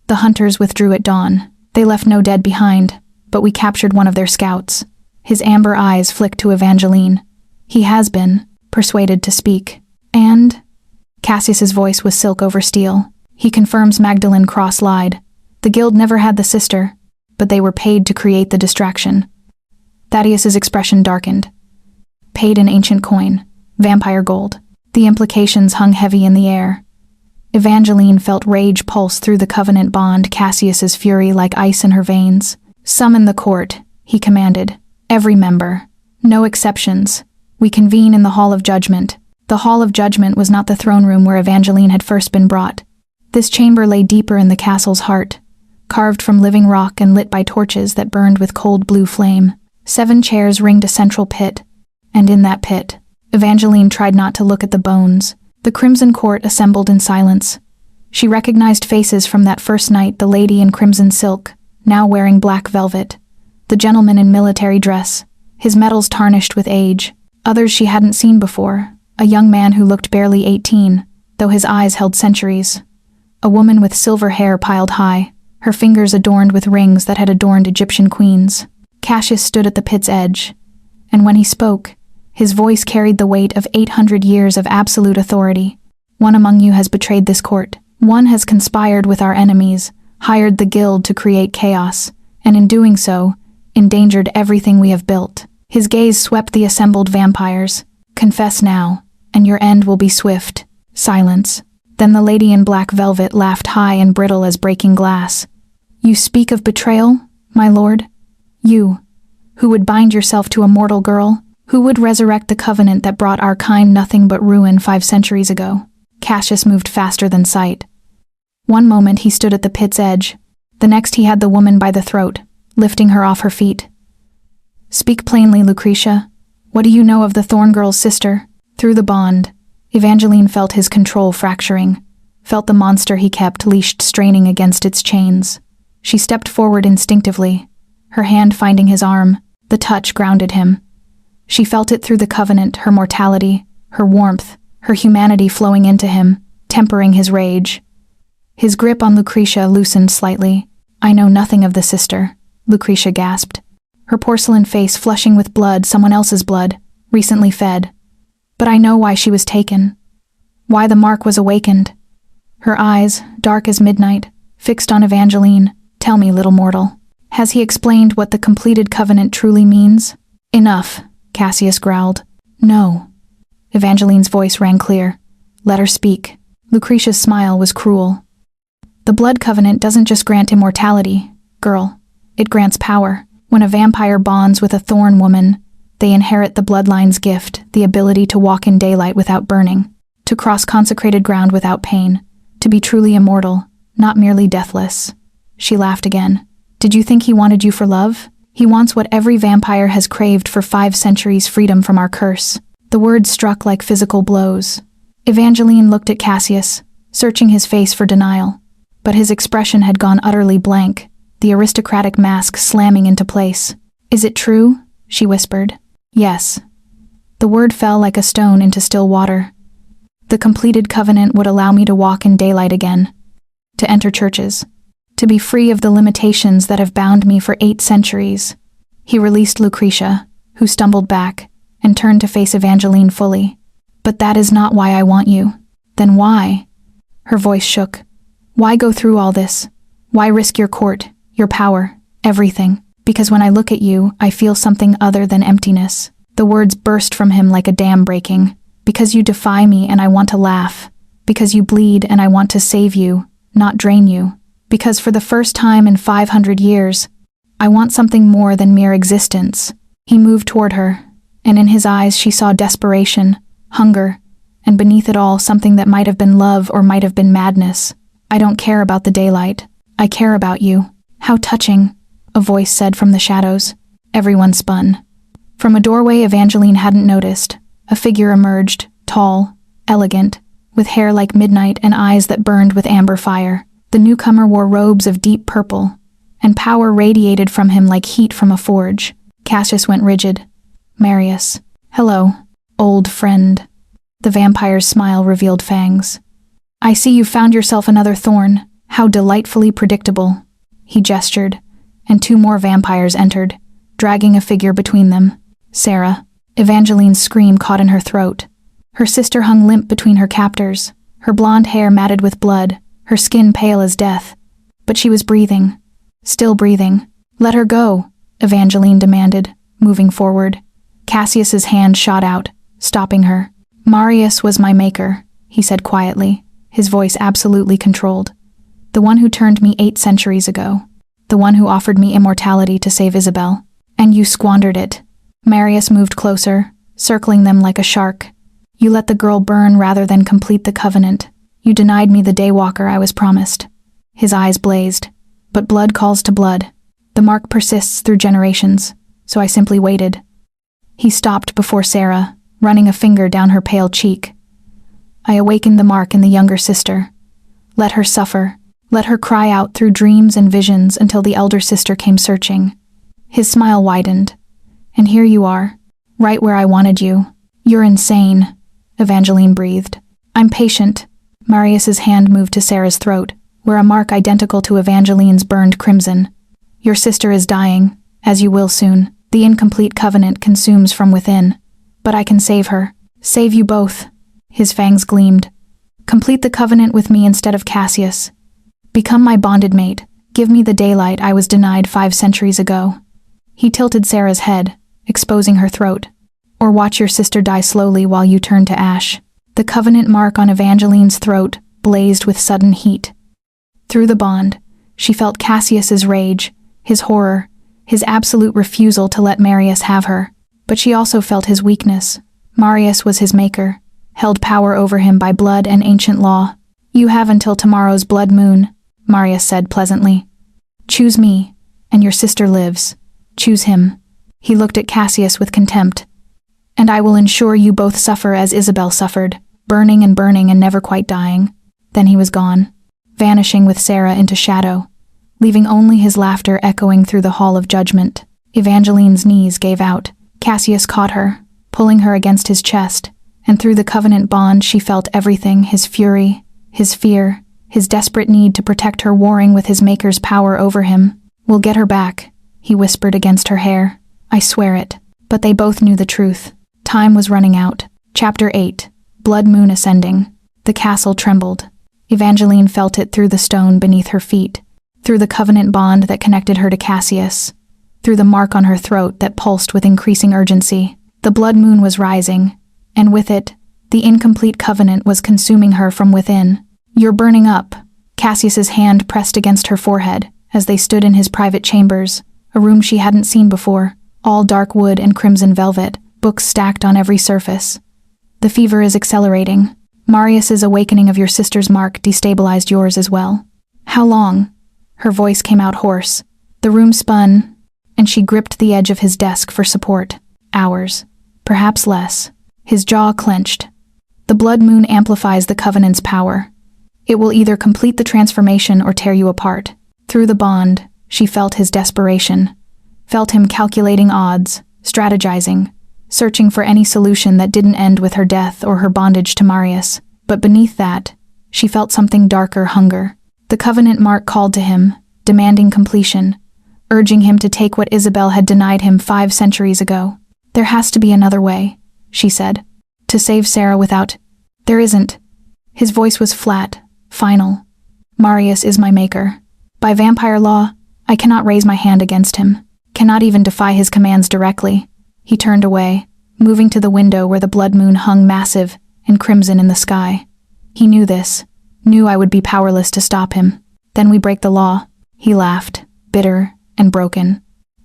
The hunters withdrew at dawn. They left no dead behind, but we captured one of their scouts. His amber eyes flicked to Evangeline. He has been persuaded to speak. And? Cassius's voice was silk over steel. He confirms Magdalene Cross lied. The guild never had the sister, but they were paid to create the distraction. Thaddeus's expression darkened. Paid in ancient coin, vampire gold. The implications hung heavy in the air. Evangeline felt rage pulse through the covenant bond, Cassius's fury like ice in her veins. Summon the court, he commanded. Every member. No exceptions. We convene in the Hall of Judgment. The Hall of Judgment was not the throne room where Evangeline had first been brought. This chamber lay deeper in the castle's heart, carved from living rock and lit by torches that burned with cold blue flame. 7 chairs ringed a central pit, and in that pit, Evangeline tried not to look at the bones. The crimson court assembled in silence. She recognized faces from that first night, the lady in crimson silk, now wearing black velvet, the gentleman in military dress, his medals tarnished with age. Others she hadn't seen before, a young man who looked barely 18, though his eyes held centuries. A woman with silver hair piled high, her fingers adorned with rings that had adorned Egyptian queens. Cassius stood at the pit's edge, and when he spoke, his voice carried the weight of 800 years of absolute authority. One among you has betrayed this court. One has conspired with our enemies, hired the guild to create chaos, and in doing so, endangered everything we have built. His gaze swept the assembled vampires. Confess now, and your end will be swift. Silence. Then the lady in black velvet laughed high and brittle as breaking glass. You speak of betrayal, my lord? You, who would bind yourself to a mortal girl? Who would resurrect the covenant that brought our kind nothing but ruin 5 centuries ago? Cassius moved faster than sight. One moment he stood at the pit's edge. The next he had the woman by the throat, lifting her off her feet. Speak plainly, Lucretia. What do you know of the Thorn girl's sister? Through the bond, Evangeline felt his control fracturing, felt the monster he kept leashed straining against its chains. She stepped forward instinctively, her hand finding his arm. The touch grounded him. She felt it through the covenant, her mortality, her warmth, her humanity flowing into him, tempering his rage. His grip on Lucretia loosened slightly. I know nothing of the sister, Lucretia gasped, her porcelain face flushing with blood, someone else's blood, recently fed. But I know why she was taken. Why the mark was awakened. Her eyes, dark as midnight, fixed on Evangeline. Tell me, little mortal. Has he explained what the completed covenant truly means? Enough, Cassius growled. No. Evangeline's voice rang clear. Let her speak. Lucretia's smile was cruel. The blood covenant doesn't just grant immortality, girl. It grants power. When a vampire bonds with a thorn woman, they inherit the bloodline's gift, the ability to walk in daylight without burning, to cross consecrated ground without pain, to be truly immortal, not merely deathless. She laughed again. Did you think he wanted you for love? He wants what every vampire has craved for 5 centuries: freedom from our curse. The words struck like physical blows. Evangeline looked at Cassius, searching his face for denial. But his expression had gone utterly blank, the aristocratic mask slamming into place. Is it true? She whispered. Yes. The word fell like a stone into still water. The completed covenant would allow me to walk in daylight again, to enter churches, to be free of the limitations that have bound me for 8 centuries. He released Lucretia, who stumbled back, and turned to face Evangeline fully. But that is not why I want you. Then why? Her voice shook. Why go through all this? Why risk your court, your power, everything? Because when I look at you, I feel something other than emptiness. The words burst from him like a dam breaking. Because you defy me and I want to laugh. Because you bleed and I want to save you, not drain you. Because for the first time in 500 years, I want something more than mere existence. He moved toward her, and in his eyes she saw desperation, hunger, and beneath it all something that might have been love or might have been madness. I don't care about the daylight. I care about you. How touching, a voice said from the shadows. Everyone spun. From a doorway Evangeline hadn't noticed, a figure emerged, tall, elegant, with hair like midnight and eyes that burned with amber fire. The newcomer wore robes of deep purple, and power radiated from him like heat from a forge. Cassius went rigid. Marius. Hello, old friend. The vampire's smile revealed fangs. I see you found yourself another thorn. How delightfully predictable. He gestured, and 2 more vampires entered, dragging a figure between them. Sarah. Evangeline's scream caught in her throat. Her sister hung limp between her captors, her blonde hair matted with blood, her skin pale as death. But she was breathing. Still breathing. Let her go, Evangeline demanded, moving forward. Cassius's hand shot out, stopping her. Marius was my maker, he said quietly, his voice absolutely controlled. The one who turned me 8 centuries ago. The one who offered me immortality to save Isabel. And you squandered it. Marius moved closer, circling them like a shark. You let the girl burn rather than complete the covenant. You denied me the daywalker I was promised. His eyes blazed. But blood calls to blood. The mark persists through generations, so I simply waited. He stopped before Sarah, running a finger down her pale cheek. I awakened the mark in the younger sister. Let her suffer. Let her cry out through dreams and visions until the elder sister came searching. His smile widened. And here you are, right where I wanted you. You're insane, Evangeline breathed. I'm patient. Marius's hand moved to Sarah's throat, where a mark identical to Evangeline's burned crimson. Your sister is dying, as you will soon. The incomplete covenant consumes from within. But I can save her. Save you both. His fangs gleamed. Complete the covenant with me instead of Cassius. Become my bonded mate. Give me the daylight I was denied 5 centuries ago. He tilted Sarah's head, exposing her throat. Or watch your sister die slowly while you turn to ash. The covenant mark on Evangeline's throat blazed with sudden heat. Through the bond, she felt Cassius's rage, his horror, his absolute refusal to let Marius have her. But she also felt his weakness. Marius was his maker, held power over him by blood and ancient law. You have until tomorrow's blood moon, Marius said pleasantly. Choose me, and your sister lives. Choose him. He looked at Cassius with contempt. And I will ensure you both suffer as Isabel suffered, burning and never quite dying. Then he was gone, vanishing with Sarah into shadow, leaving only his laughter echoing through the hall of judgment. Evangeline's knees gave out. Cassius caught her, pulling her against his chest, and through the covenant bond she felt everything, his fury, his fear, his desperate need to protect her warring with his maker's power over him. We'll get her back, he whispered against her hair. I swear it. But they both knew the truth. Time was running out. Chapter 8. Blood Moon Ascending. The castle trembled. Evangeline felt it through the stone beneath her feet, through the covenant bond that connected her to Cassius, through the mark on her throat that pulsed with increasing urgency. The blood moon was rising, and with it, the incomplete covenant was consuming her from within. "You're burning up." Cassius's hand pressed against her forehead as they stood in his private chambers, a room she hadn't seen before, all dark wood and crimson velvet, books stacked on every surface. "The fever is accelerating. Marius's awakening of your sister's mark destabilized yours as well." "How long?" Her voice came out hoarse. The room spun, and she gripped the edge of his desk for support. "Hours. Perhaps less." His jaw clenched. "The blood moon amplifies the covenant's power. It will either complete the transformation or tear you apart." Through the bond, she felt his desperation, felt him calculating odds, strategizing, searching for any solution that didn't end with her death or her bondage to Marius. But beneath that, she felt something darker: hunger. The covenant mark called to him, demanding completion, urging him to take what Isabel had denied him 5 centuries ago. "There has to be another way," she said. "To save Sarah without—" "There isn't." His voice was flat, final. "Marius is my maker. By vampire law, I cannot raise my hand against him, cannot even defy his commands directly." He turned away, moving to the window where the blood moon hung massive and crimson in the sky. He knew this, knew I would be powerless to stop him. "Then we break the law." He laughed, bitter and broken.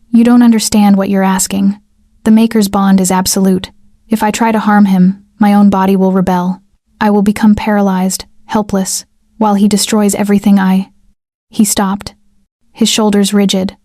"You don't understand what you're asking. The Maker's bond is absolute. If I try to harm him, my own body will rebel. I will become paralyzed, helpless, while he destroys everything I—" He stopped, his shoulders rigid.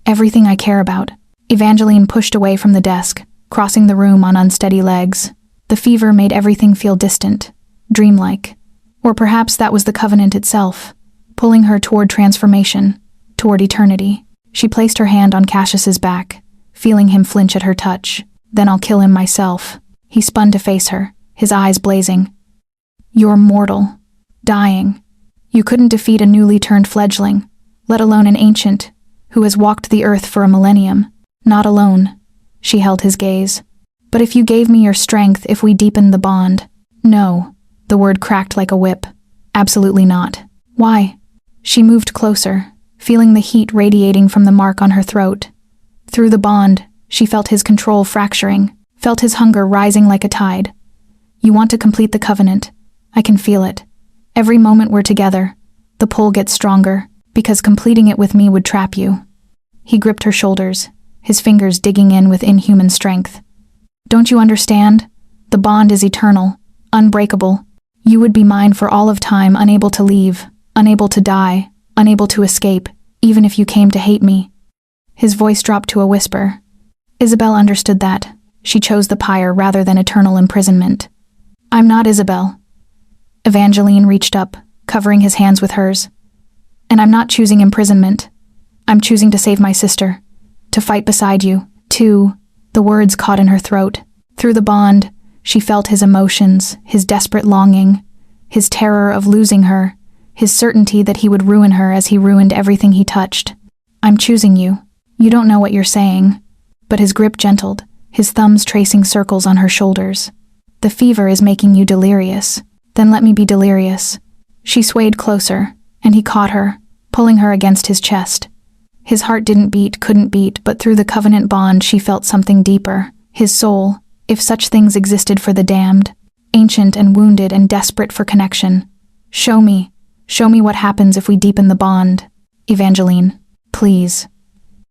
"Everything I care about." Evangeline pushed away from the desk, crossing the room on unsteady legs. The fever made everything feel distant, dreamlike. Or perhaps that was the covenant itself, pulling her toward transformation, toward eternity. She placed her hand on Cassius's back, feeling him flinch at her touch. "Then I'll kill him myself." He spun to face her, his eyes blazing. "You're mortal. Dying. You couldn't defeat a newly turned fledgling, let alone an ancient, who has walked the earth for a millennium. Not alone." She held his gaze. "But if you gave me your strength, if we deepened the bond—" "No." The word cracked like a whip. "Absolutely not." "Why?" She moved closer, feeling the heat radiating from the mark on her throat. Through the bond, she felt his control fracturing, felt his hunger rising like a tide. "You want to complete the covenant. I can feel it. Every moment we're together, the pull gets stronger, because completing it with me would trap you." He gripped her shoulders, his fingers digging in with inhuman strength. "Don't you understand? The bond is eternal, unbreakable. You would be mine for all of time, unable to leave, unable to die, unable to escape, even if you came to hate me." His voice dropped to a whisper. Isabel understood that. She chose the pyre rather than eternal imprisonment. "I'm not Isabel." Evangeline reached up, covering his hands with hers. "And I'm not choosing imprisonment. I'm choosing to save my sister, to fight beside you, to—" The words caught in her throat. Through the bond, she felt his emotions, his desperate longing, his terror of losing her, his certainty that he would ruin her as he ruined everything he touched. "I'm choosing you. You don't know what you're saying." But his grip gentled, his thumbs tracing circles on her shoulders. "The fever is making you delirious. Then let me be delirious." She swayed closer, and he caught her, pulling her against his chest. His heart didn't beat, couldn't beat, but through the covenant bond she felt something deeper. His soul, if such things existed for the damned, ancient and wounded and desperate for connection. Show me what happens if we deepen the bond. Evangeline, please."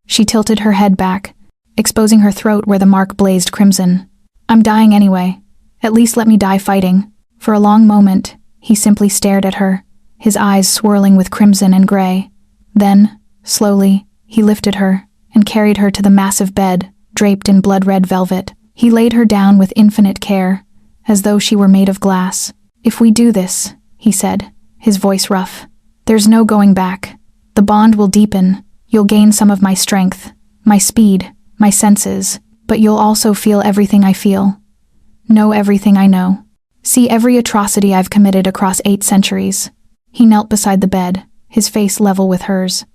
She tilted her head back, exposing her throat where the mark blazed crimson. "I'm dying anyway. At least let me die fighting." For a long moment, he simply stared at her, his eyes swirling with crimson and gray. Then, slowly, he lifted her and carried her to the massive bed, draped in blood-red velvet. He laid her down with infinite care, as though she were made of glass. "If we do this," he said, his voice rough, "there's no going back. The bond will deepen. You'll gain some of my strength, my speed, my senses, but you'll also feel everything I feel. Know everything I know. See every atrocity I've committed across 8 centuries. He knelt beside the bed, his face level with hers.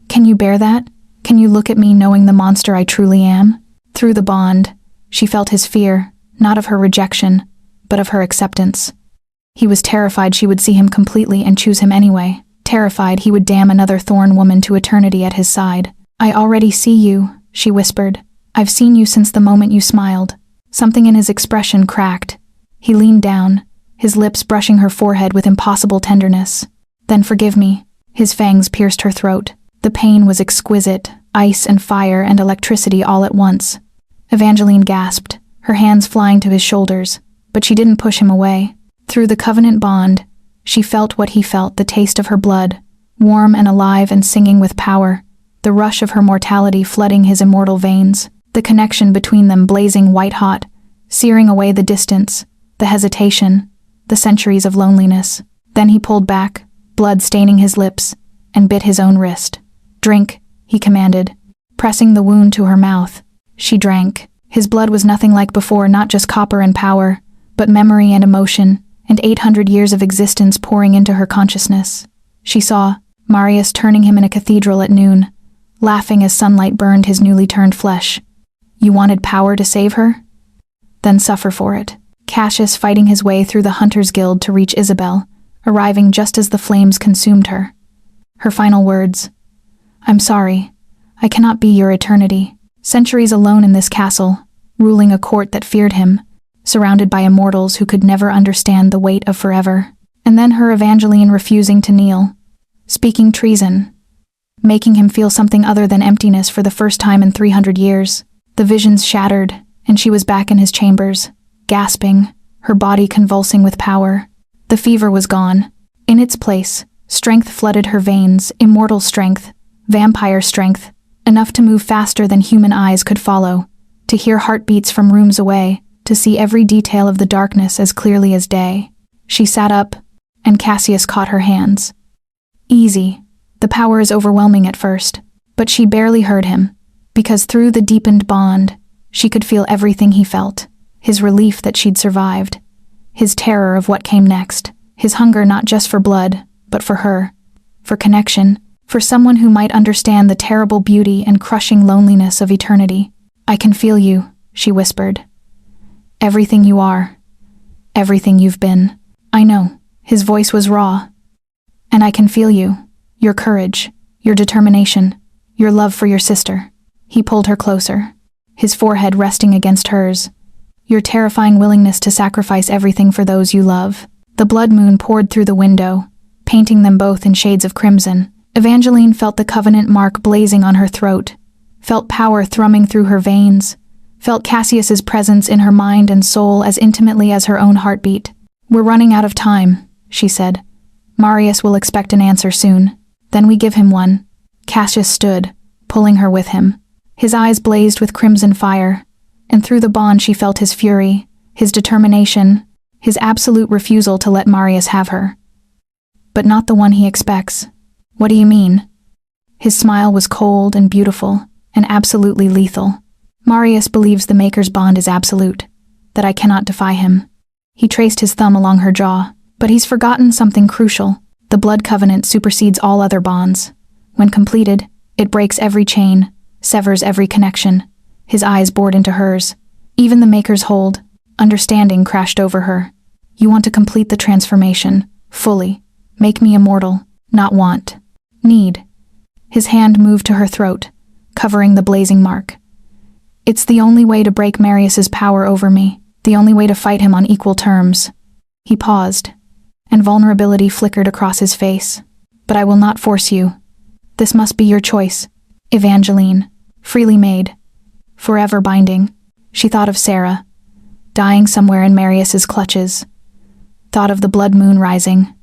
"Can you bear that? Can you look at me knowing the monster I truly am?" Through the bond, she felt his fear, not of her rejection, but of her acceptance. He was terrified she would see him completely and choose him anyway, terrified he would damn another thorn woman to eternity at his side. "I already see you," she whispered. "I've seen you since the moment you smiled." Something in his expression cracked. He leaned down, his lips brushing her forehead with impossible tenderness. "Then forgive me." His fangs pierced her throat. The pain was exquisite, ice and fire and electricity all at once. Evangeline gasped, her hands flying to his shoulders, but she didn't push him away. Through the covenant bond, she felt what he felt, the taste of her blood, warm and alive and singing with power, the rush of her mortality flooding his immortal veins, the connection between them blazing white-hot, searing away the distance, the hesitation, the centuries of loneliness. Then he pulled back, blood staining his lips, and bit his own wrist. "Drink," he commanded, pressing the wound to her mouth. She drank. His blood was nothing like before, not just copper and power, but memory and emotion, and 800 years of existence pouring into her consciousness. She saw Marius turning him in a cathedral at noon, laughing as sunlight burned his newly turned flesh. You wanted power to save her? Then suffer for it. Cassius fighting his way through the Hunters' Guild to reach Isabel, arriving just as the flames consumed her. Her final words, "I'm sorry. I cannot be your eternity." Centuries alone in this castle, ruling a court that feared him, surrounded by immortals who could never understand the weight of forever. And then her Evangeline refusing to kneel, speaking treason, making him feel something other than emptiness for the first time in 300 years. The visions shattered, and she was back in his chambers, gasping, her body convulsing with power. The fever was gone. In its place, strength flooded her veins, immortal strength, vampire strength, enough to move faster than human eyes could follow, to hear heartbeats from rooms away, to see every detail of the darkness as clearly as day. She sat up, and Cassius caught her hands. Easy. The power is overwhelming at first, but she barely heard him, because through the deepened bond, she could feel everything he felt, his relief that she'd survived, his terror of what came next, his hunger not just for blood, but for her, for connection, for someone who might understand the terrible beauty and crushing loneliness of eternity. "I can feel you," she whispered. "Everything you are, everything you've been." "I know." His voice was raw. "And I can feel you, your courage, your determination, your love for your sister." He pulled her closer, his forehead resting against hers. "Your terrifying willingness to sacrifice everything for those you love." The blood moon poured through the window, painting them both in shades of crimson. Evangeline felt the covenant mark blazing on her throat, felt power thrumming through her veins, felt Cassius's presence in her mind and soul as intimately as her own heartbeat. "We're running out of time," she said. "Marius will expect an answer soon. Then we give him one." Cassius stood, pulling her with him. His eyes blazed with crimson fire, and through the bond she felt his fury, his determination, his absolute refusal to let Marius have her. But not the one he expects. "What do you mean?" His smile was cold and beautiful, and absolutely lethal. "Marius believes the Maker's bond is absolute, that I cannot defy him." He traced his thumb along her jaw. "But he's forgotten something crucial. The blood covenant supersedes all other bonds. When completed, it breaks every chain, severs every connection." His eyes bored into hers. Even the Maker's hold, understanding crashed over her. "You want to complete the transformation, fully. Make me immortal, not want. Need." His hand moved to her throat, covering the blazing mark. "It's the only way to break Marius's power over me, the only way to fight him on equal terms." He paused, and vulnerability flickered across his face. "But I will not force you. This must be your choice, Evangeline, freely made, forever binding." She thought of Sarah, dying somewhere in Marius's clutches. Thought of the blood moon rising,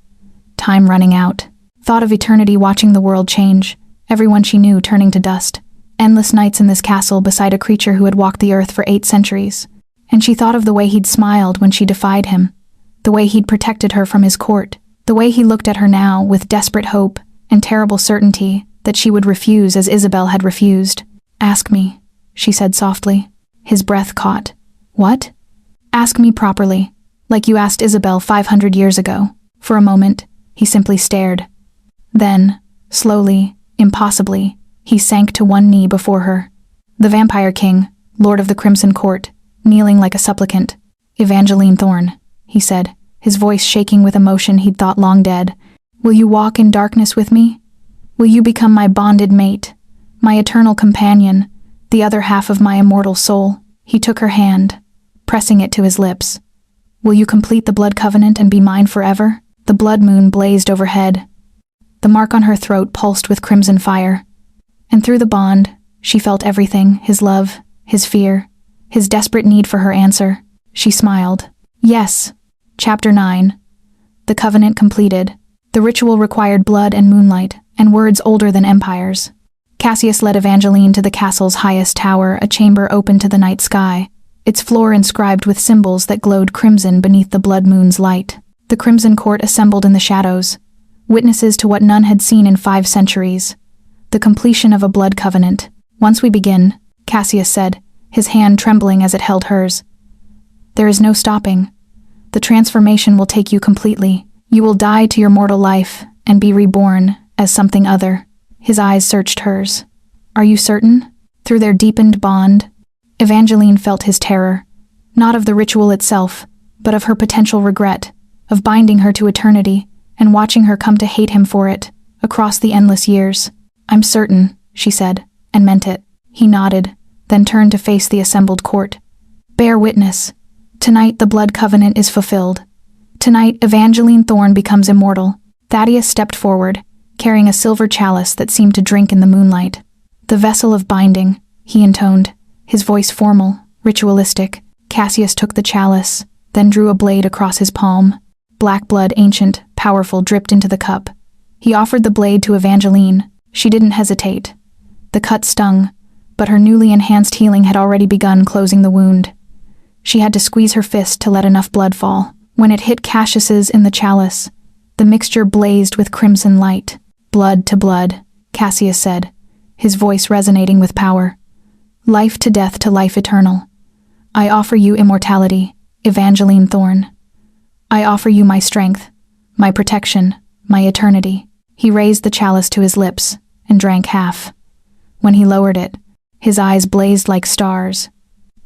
time running out. Thought of eternity watching the world change, everyone she knew turning to dust. Endless nights in this castle beside a creature who had walked the earth for 8 centuries. And she thought of the way he'd smiled when she defied him, the way he'd protected her from his court, the way he looked at her now with desperate hope and terrible certainty that she would refuse as Isabel had refused. "Ask me," she said softly. His breath caught. "What?" "Ask me properly, like you asked Isabel 500 years ago." For a moment, he simply stared. Then, slowly, impossibly, he sank to one knee before her. The Vampire King, Lord of the Crimson Court, kneeling like a supplicant, Evangeline Thorne, he said, his voice shaking with emotion he'd thought long dead. Will you walk in darkness with me? Will you become my bonded mate, my eternal companion, the other half of my immortal soul? He took her hand, pressing it to his lips. Will you complete the blood covenant and be mine forever? The blood moon blazed overhead. The mark on her throat pulsed with crimson fire. And through the bond, she felt everything, his love, his fear, his desperate need for her answer. She smiled. Yes. Chapter 9. The covenant completed. The ritual required blood and moonlight, and words older than empires. Cassius led Evangeline to the castle's highest tower, a chamber open to the night sky, its floor inscribed with symbols that glowed crimson beneath the blood moon's light. The crimson court assembled in the shadows, witnesses to what none had seen in 5 centuries. The completion of a blood covenant. Once we begin, Cassius said, his hand trembling as it held hers. There is no stopping. The transformation will take you completely. You will die to your mortal life and be reborn as something other. His eyes searched hers. Are you certain? Through their deepened bond, Evangeline felt his terror, not of the ritual itself, but of her potential regret, of binding her to eternity and watching her come to hate him for it, across the endless years. I'm certain, she said, and meant it. He nodded, then turned to face the assembled court. Bear witness. Tonight the blood covenant is fulfilled. Tonight Evangeline Thorne becomes immortal. Thaddeus stepped forward, carrying a silver chalice that seemed to drink in the moonlight. The vessel of binding, he intoned, his voice formal, ritualistic. Cassius took the chalice, then drew a blade across his palm. Black blood, ancient, powerful, dripped into the cup. He offered the blade to Evangeline. She didn't hesitate. The cut stung, but her newly enhanced healing had already begun closing the wound. She had to squeeze her fist to let enough blood fall. When it hit Cassius's in the chalice, the mixture blazed with crimson light. Blood to blood, Cassius said, his voice resonating with power. Life to death to life eternal. I offer you immortality, Evangeline Thorne. I offer you my strength, my protection, my eternity. He raised the chalice to his lips and drank half. When he lowered it, his eyes blazed like stars.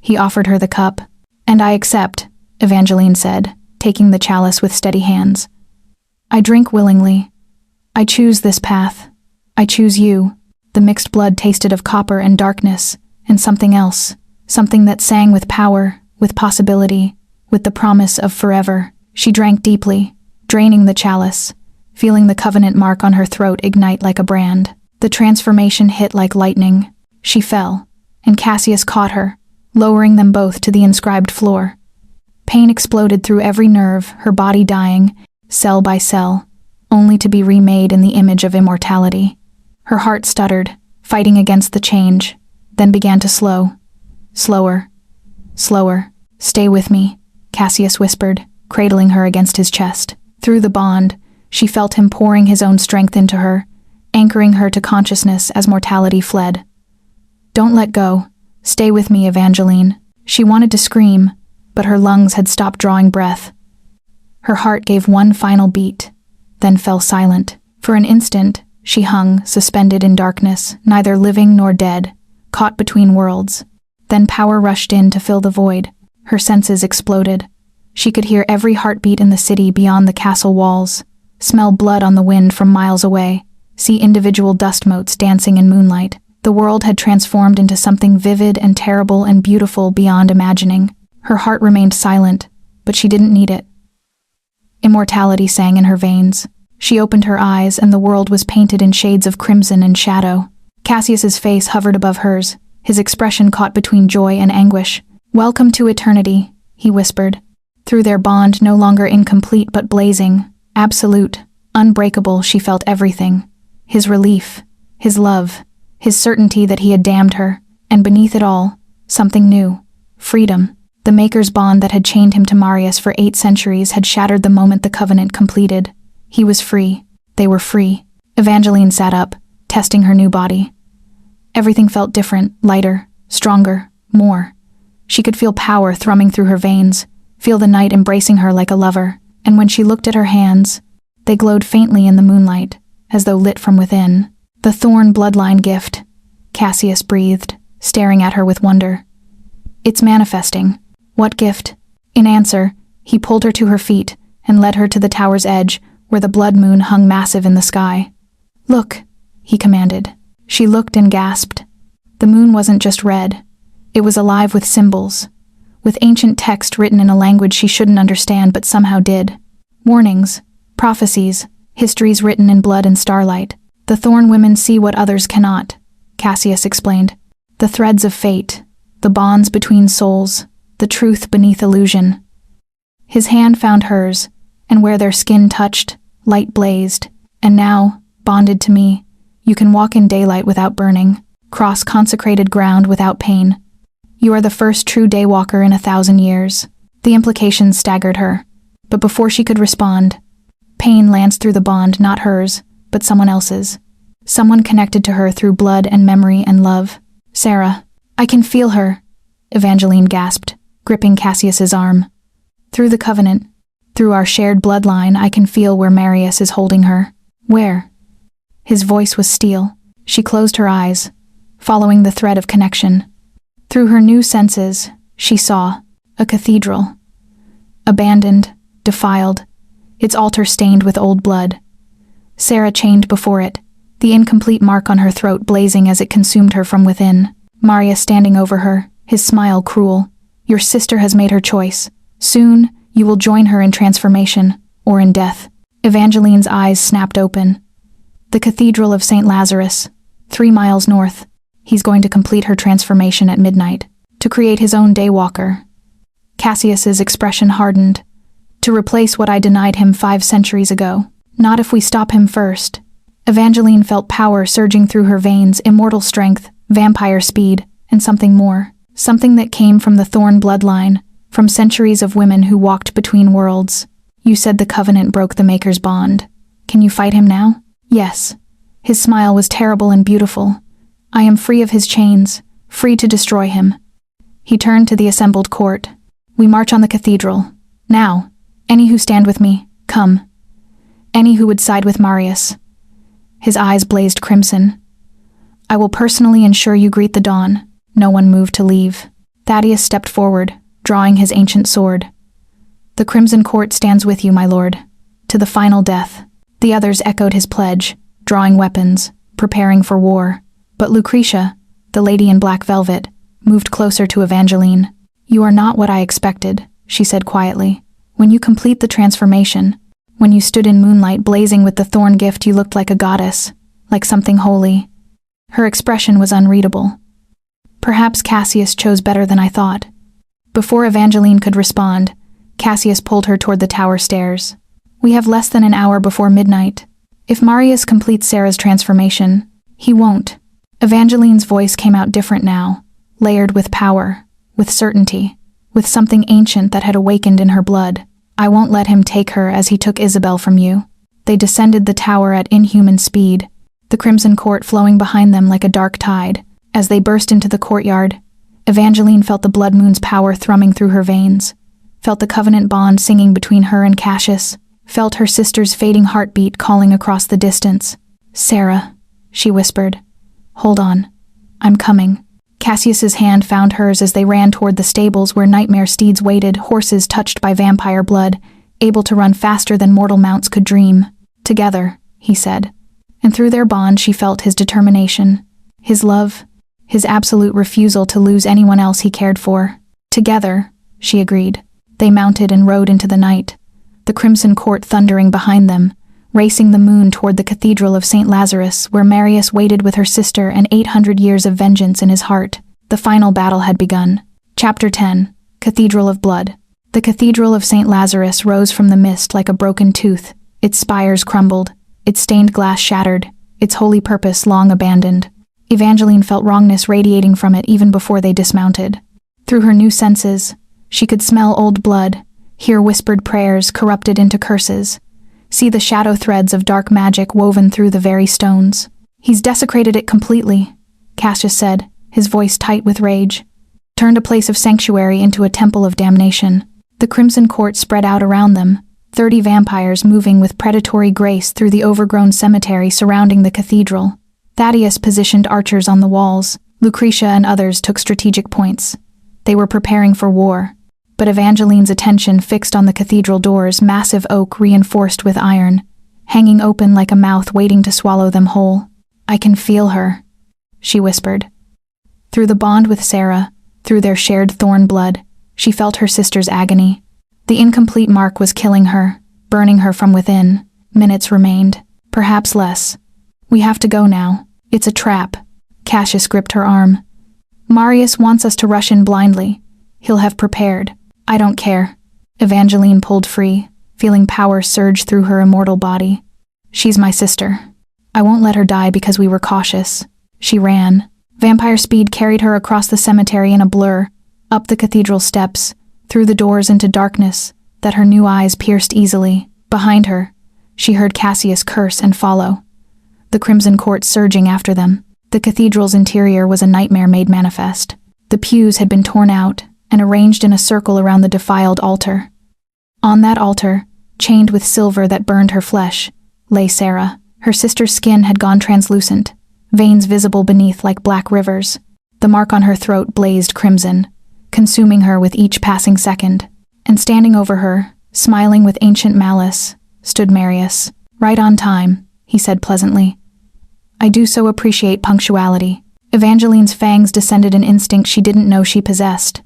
He offered her the cup. And I accept, Evangeline said, taking the chalice with steady hands. I drink willingly. I choose this path. I choose you. The mixed blood tasted of copper and darkness, and something else, something that sang with power, with possibility, with the promise of forever. She drank deeply, draining the chalice, feeling the covenant mark on her throat ignite like a brand. The transformation hit like lightning. She fell, and Cassius caught her, lowering them both to the inscribed floor. Pain exploded through every nerve, her body dying, cell by cell, only to be remade in the image of immortality. Her heart stuttered, fighting against the change, then began to slow. Slower. Slower. Stay with me, Cassius whispered, cradling her against his chest. Through the bond, she felt him pouring his own strength into her, anchoring her to consciousness as mortality fled. Don't let go. Stay with me, Evangeline. She wanted to scream, but her lungs had stopped drawing breath. Her heart gave one final beat, then fell silent. For an instant, she hung, suspended in darkness, neither living nor dead, caught between worlds. Then power rushed in to fill the void. Her senses exploded. She could hear every heartbeat in the city beyond the castle walls, smell blood on the wind from miles away, see individual dust motes dancing in moonlight. The world had transformed into something vivid and terrible and beautiful beyond imagining. Her heart remained silent, but she didn't need it. Immortality sang in her veins. She opened her eyes, and the world was painted in shades of crimson and shadow. Cassius's face hovered above hers, his expression caught between joy and anguish. Welcome to eternity, he whispered. Through their bond no longer incomplete but blazing, absolute, unbreakable, she felt everything. His relief, his love, his certainty that he had damned her, and beneath it all, something new, freedom. The Maker's bond that had chained him to Marius for 8 centuries had shattered the moment the covenant completed. He was free. They were free. Evangeline sat up, testing her new body. Everything felt different, lighter, stronger, more. She could feel power thrumming through her veins, feel the night embracing her like a lover, and when she looked at her hands, they glowed faintly in the moonlight, as though lit from within. The Thorne bloodline gift, Cassius breathed, staring at her with wonder. It's manifesting. What gift? In answer, he pulled her to her feet and led her to the tower's edge, where the blood moon hung massive in the sky. "Look," he commanded. She looked and gasped. The moon wasn't just red. It was alive with symbols, with ancient text written in a language she shouldn't understand but somehow did. Warnings, prophecies, histories written in blood and starlight. "The Thorn women see what others cannot," Cassius explained. "The threads of fate, the bonds between souls, the truth beneath illusion." His hand found hers, and where their skin touched, light blazed. "And now, bonded to me, you can walk in daylight without burning, cross consecrated ground without pain. You are the first true daywalker in 1,000 years." The implications staggered her, but before she could respond, pain lanced through the bond, not hers, but someone else's. Someone connected to her through blood and memory and love. "Sarah, I can feel her," Evangeline gasped, gripping Cassius's arm. "Through the covenant, through our shared bloodline, I can feel where Marius is holding her." "Where?" His voice was steel. She closed her eyes, following the thread of connection. Through her new senses, she saw a cathedral. Abandoned, defiled, its altar stained with old blood. Sarah chained before it, the incomplete mark on her throat blazing as it consumed her from within. Marius standing over her, his smile cruel. "Your sister has made her choice. Soon, you will join her in transformation, or in death." Evangeline's eyes snapped open. "The Cathedral of St. Lazarus, 3 miles north. He's going to complete her transformation at midnight, to create his own daywalker." Cassius's expression hardened. "To replace what I denied him 5 centuries ago. Not if we stop him first." Evangeline felt power surging through her veins, immortal strength, vampire speed, and something more. Something that came from the Thorn bloodline, from centuries of women who walked between worlds. "You said the covenant broke the Maker's bond. Can you fight him now?" "Yes." His smile was terrible and beautiful. "I am free of his chains, free to destroy him." He turned to the assembled court. "We march on the cathedral. Now, any who stand with me, come. Any who would side with Marius." His eyes blazed crimson. "I will personally ensure you greet the dawn." No one moved to leave. Thaddeus stepped forward, drawing his ancient sword. "The Crimson Court stands with you, my lord. To the final death." The others echoed his pledge, drawing weapons, preparing for war. But Lucretia, the lady in black velvet, moved closer to Evangeline. "You are not what I expected," she said quietly. "When you complete the transformation, when you stood in moonlight blazing with the thorn gift, you looked like a goddess, like something holy." Her expression was unreadable. "Perhaps Cassius chose better than I thought." Before Evangeline could respond, Cassius pulled her toward the tower stairs. "We have less than an hour before midnight. If Marius completes Sarah's transformation, he won't." Evangeline's voice came out different now, layered with power, with certainty, with something ancient that had awakened in her blood. "I won't let him take her as he took Isabel from you." They descended the tower at inhuman speed, the Crimson Court flowing behind them like a dark tide. As they burst into the courtyard, Evangeline felt the blood moon's power thrumming through her veins, felt the covenant bond singing between her and Cassius, felt her sister's fading heartbeat calling across the distance. "Sarah," she whispered. "Hold on. I'm coming." Cassius's hand found hers as they ran toward the stables where nightmare steeds waited, horses touched by vampire blood, able to run faster than mortal mounts could dream. "Together," he said. And through their bond she felt his determination, his love, his absolute refusal to lose anyone else he cared for. "Together," she agreed. They mounted and rode into the night, the Crimson Court thundering behind them, racing the moon toward the Cathedral of St. Lazarus, where Marius waited with her sister and 800 years of vengeance in his heart. The final battle had begun. Chapter 10. Cathedral of Blood. The Cathedral of St. Lazarus rose from the mist like a broken tooth, its spires crumbled, its stained glass shattered, its holy purpose long abandoned. Evangeline felt wrongness radiating from it even before they dismounted. Through her new senses, she could smell old blood, hear whispered prayers corrupted into curses, see the shadow threads of dark magic woven through the very stones. "He's desecrated it completely," Cassius said, his voice tight with rage. "Turned a place of sanctuary into a temple of damnation." The Crimson Court spread out around them, 30 vampires moving with predatory grace through the overgrown cemetery surrounding the cathedral. Thaddeus positioned archers on the walls. Lucretia and others took strategic points. They were preparing for war. but Evangeline's attention fixed on the cathedral doors, massive oak reinforced with iron, hanging open like a mouth waiting to swallow them whole. "I can feel her," she whispered. Through the bond with Sarah, through their shared thorn blood, she felt her sister's agony. The incomplete mark was killing her, burning her from within. Minutes remained, perhaps less. "We have to go now. It's a trap." Cassius gripped her arm. "Marius wants us to rush in blindly. He'll have prepared." "I don't care." Evangeline pulled free, feeling power surge through her immortal body. "She's my sister. I won't let her die because we were cautious." She ran. Vampire speed carried her across the cemetery in a blur, up the cathedral steps, through the doors into darkness that her new eyes pierced easily. Behind her, she heard Cassius curse and follow, the Crimson Court surging after them. The cathedral's interior was a nightmare made manifest. The pews had been torn out and arranged in a circle around the defiled altar. On that altar, chained with silver that burned her flesh, lay Sarah. Her sister's skin had gone translucent, veins visible beneath like black rivers. The mark on her throat blazed crimson, consuming her with each passing second. And standing over her, smiling with ancient malice, stood Marius. "Right on time," he said pleasantly. "I do so appreciate punctuality." Evangeline's fangs descended an instinct she didn't know she possessed.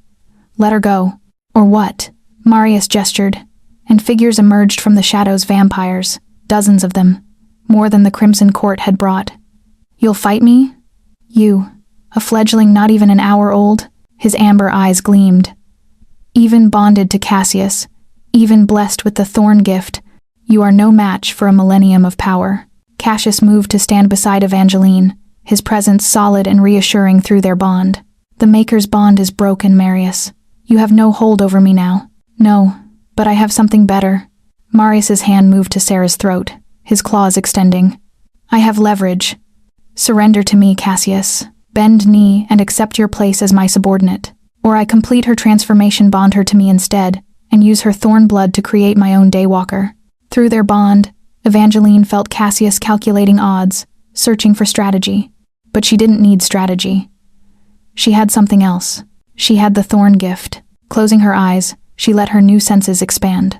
"Let her go." "Or what?" Marius gestured, and figures emerged from the shadows. Vampires, dozens of them, more than the Crimson Court had brought. "You'll fight me? You, a fledgling not even an hour old?" His amber eyes gleamed. "Even bonded to Cassius, even blessed with the thorn gift, you are no match for a millennium of power." Cassius moved to stand beside Evangeline, his presence solid and reassuring through their bond. "The Maker's bond is broken, Marius. You have no hold over me now." "No, but I have something better." Marius's hand moved to Sarah's throat, his claws extending. "I have leverage. Surrender to me, Cassius. Bend knee and accept your place as my subordinate. Or I complete her transformation, bond her to me instead, and use her thorn blood to create my own daywalker." Through their bond, Evangeline felt Cassius calculating odds, searching for strategy. But she didn't need strategy. She had something else. She had the thorn gift. Closing her eyes, she let her new senses expand.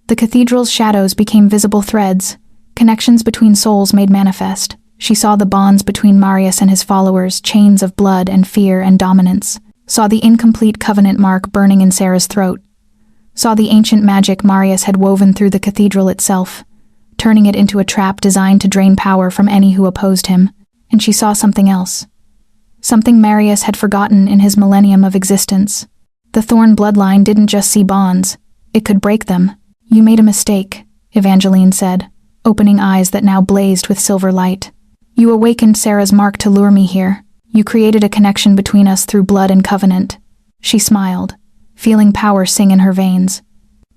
The cathedral's shadows became visible threads, connections between souls made manifest. She saw the bonds between Marius and his followers, chains of blood and fear and dominance. Saw the incomplete covenant mark burning in Sarah's throat. Saw the ancient magic Marius had woven through the cathedral itself, turning it into a trap designed to drain power from any who opposed him. And she saw something else. Something Marius had forgotten in his millennium of existence. The thorn bloodline didn't just see bonds, it could break them. "You made a mistake," Evangeline said, opening eyes that now blazed with silver light. "You awakened Sarah's mark to lure me here. You created a connection between us through blood and covenant." She smiled, feeling power sing in her veins.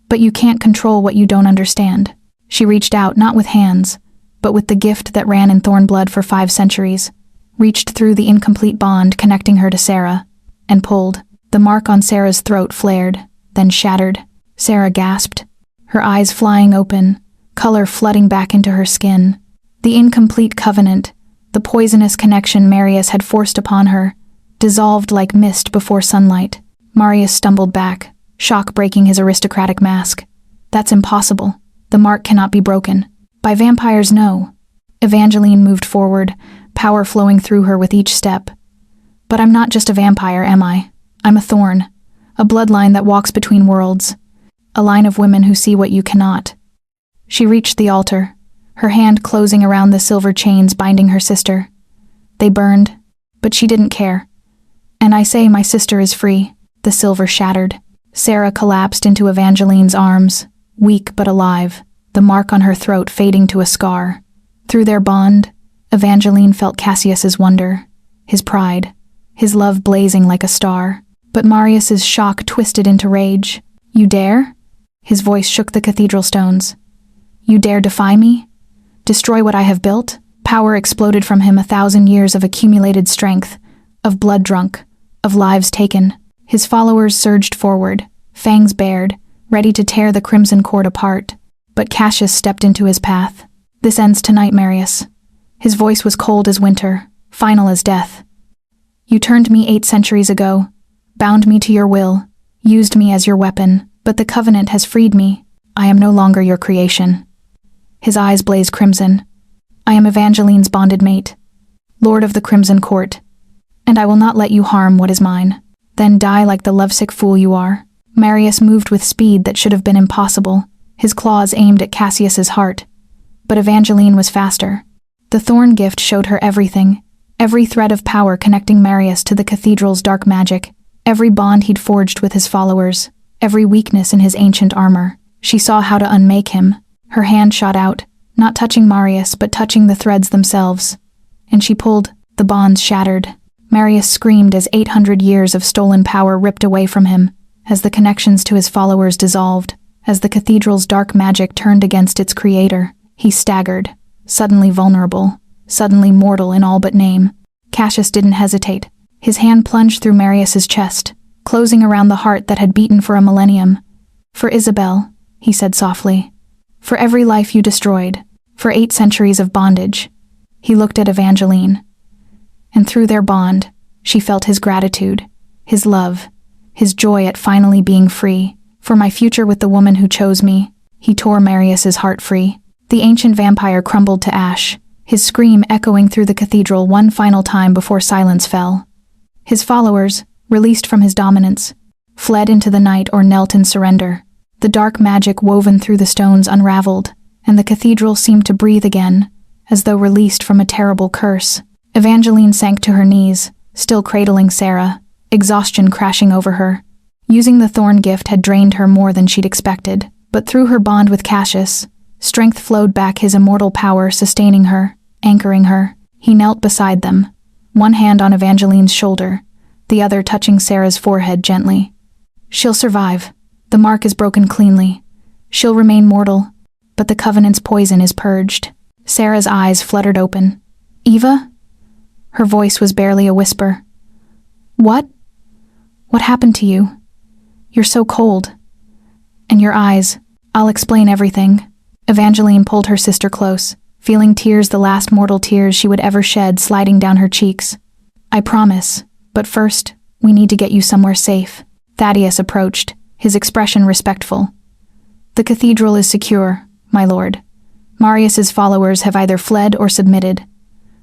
"But you can't control what you don't understand." She reached out, not with hands, but with the gift that ran in thorn blood for 5 centuries, reached through the incomplete bond connecting her to Sarah, and pulled. The mark on Sarah's throat flared, then shattered. Sarah gasped, her eyes flying open, color flooding back into her skin. The incomplete covenant, the poisonous connection Marius had forced upon her, dissolved like mist before sunlight. Marius stumbled back, shock breaking his aristocratic mask. "That's impossible. The mark cannot be broken." "By vampires, no." Evangeline moved forward, power flowing through her with each step. "But I'm not just a vampire, am I? I'm a thorn, a bloodline that walks between worlds, a line of women who see what you cannot." She reached the altar, her hand closing around the silver chains binding her sister. They burned, but she didn't care. "And I say my sister is free." The silver shattered. Sarah collapsed into Evangeline's arms, weak but alive, the mark on her throat fading to a scar. Through their bond, Evangeline felt Cassius's wonder, his pride, his love blazing like a star. But Marius's shock twisted into rage. "You dare?" His voice shook the cathedral stones. "You dare defy me? Destroy what I have built?" Power exploded from him, 1,000 years of accumulated strength, of blood drunk, of lives taken. His followers surged forward, fangs bared, ready to tear the Crimson Court apart. But Cassius stepped into his path. "This ends tonight, Marius." His voice was cold as winter, final as death. "You turned me 8 centuries ago, bound me to your will. used me as your weapon, but the covenant has freed me. I am no longer your creation." His eyes blaze crimson. "I am Evangeline's bonded mate, Lord of the Crimson Court, and I will not let you harm what is mine. Then die like the lovesick fool you are." Marius moved with speed that should have been impossible, his claws aimed at Cassius's heart. But Evangeline was faster. The thorn gift showed her everything, every thread of power connecting Marius to the cathedral's dark magic, every bond he'd forged with his followers, every weakness in his ancient armor. She saw how to unmake him. Her hand shot out, not touching Marius but touching the threads themselves. And she pulled. The bonds shattered. Marius screamed as 800 years of stolen power ripped away from him, as the connections to his followers dissolved, as the cathedral's dark magic turned against its creator. He staggered, suddenly vulnerable, suddenly mortal in all but name. Cassius didn't hesitate. His hand plunged through Marius's chest, closing around the heart that had beaten for a millennium. "For Isabel," he said softly. "For every life you destroyed. For 8 centuries of bondage." He looked at Evangeline. And through their bond, she felt his gratitude, his love, his joy at finally being free. "For my future with the woman who chose me." He tore Marius's heart free. The ancient vampire crumbled to ash, his scream echoing through the cathedral one final time before silence fell. His followers, released from his dominance, fled into the night or knelt in surrender. The dark magic woven through the stones unraveled, and the cathedral seemed to breathe again, as though released from a terrible curse. Evangeline sank to her knees, still cradling Sarah, exhaustion crashing over her. Using the thorn gift had drained her more than she'd expected, but through her bond with Cassius, strength flowed back, his immortal power sustaining her, anchoring her. He knelt beside them, one hand on Evangeline's shoulder, the other touching Sarah's forehead gently. "She'll survive. The mark is broken cleanly. She'll remain mortal, but the covenant's poison is purged." Sarah's eyes fluttered open. "Eva?" Her voice was barely a whisper. "What? What happened to you? You're so cold. And your eyes. I'll explain everything." Evangeline pulled her sister close, feeling tears, the last mortal tears she would ever shed, sliding down her cheeks. "I promise, but first, we need to get you somewhere safe." Thaddeus approached, his expression respectful. "The cathedral is secure, my lord. Marius's followers have either fled or submitted.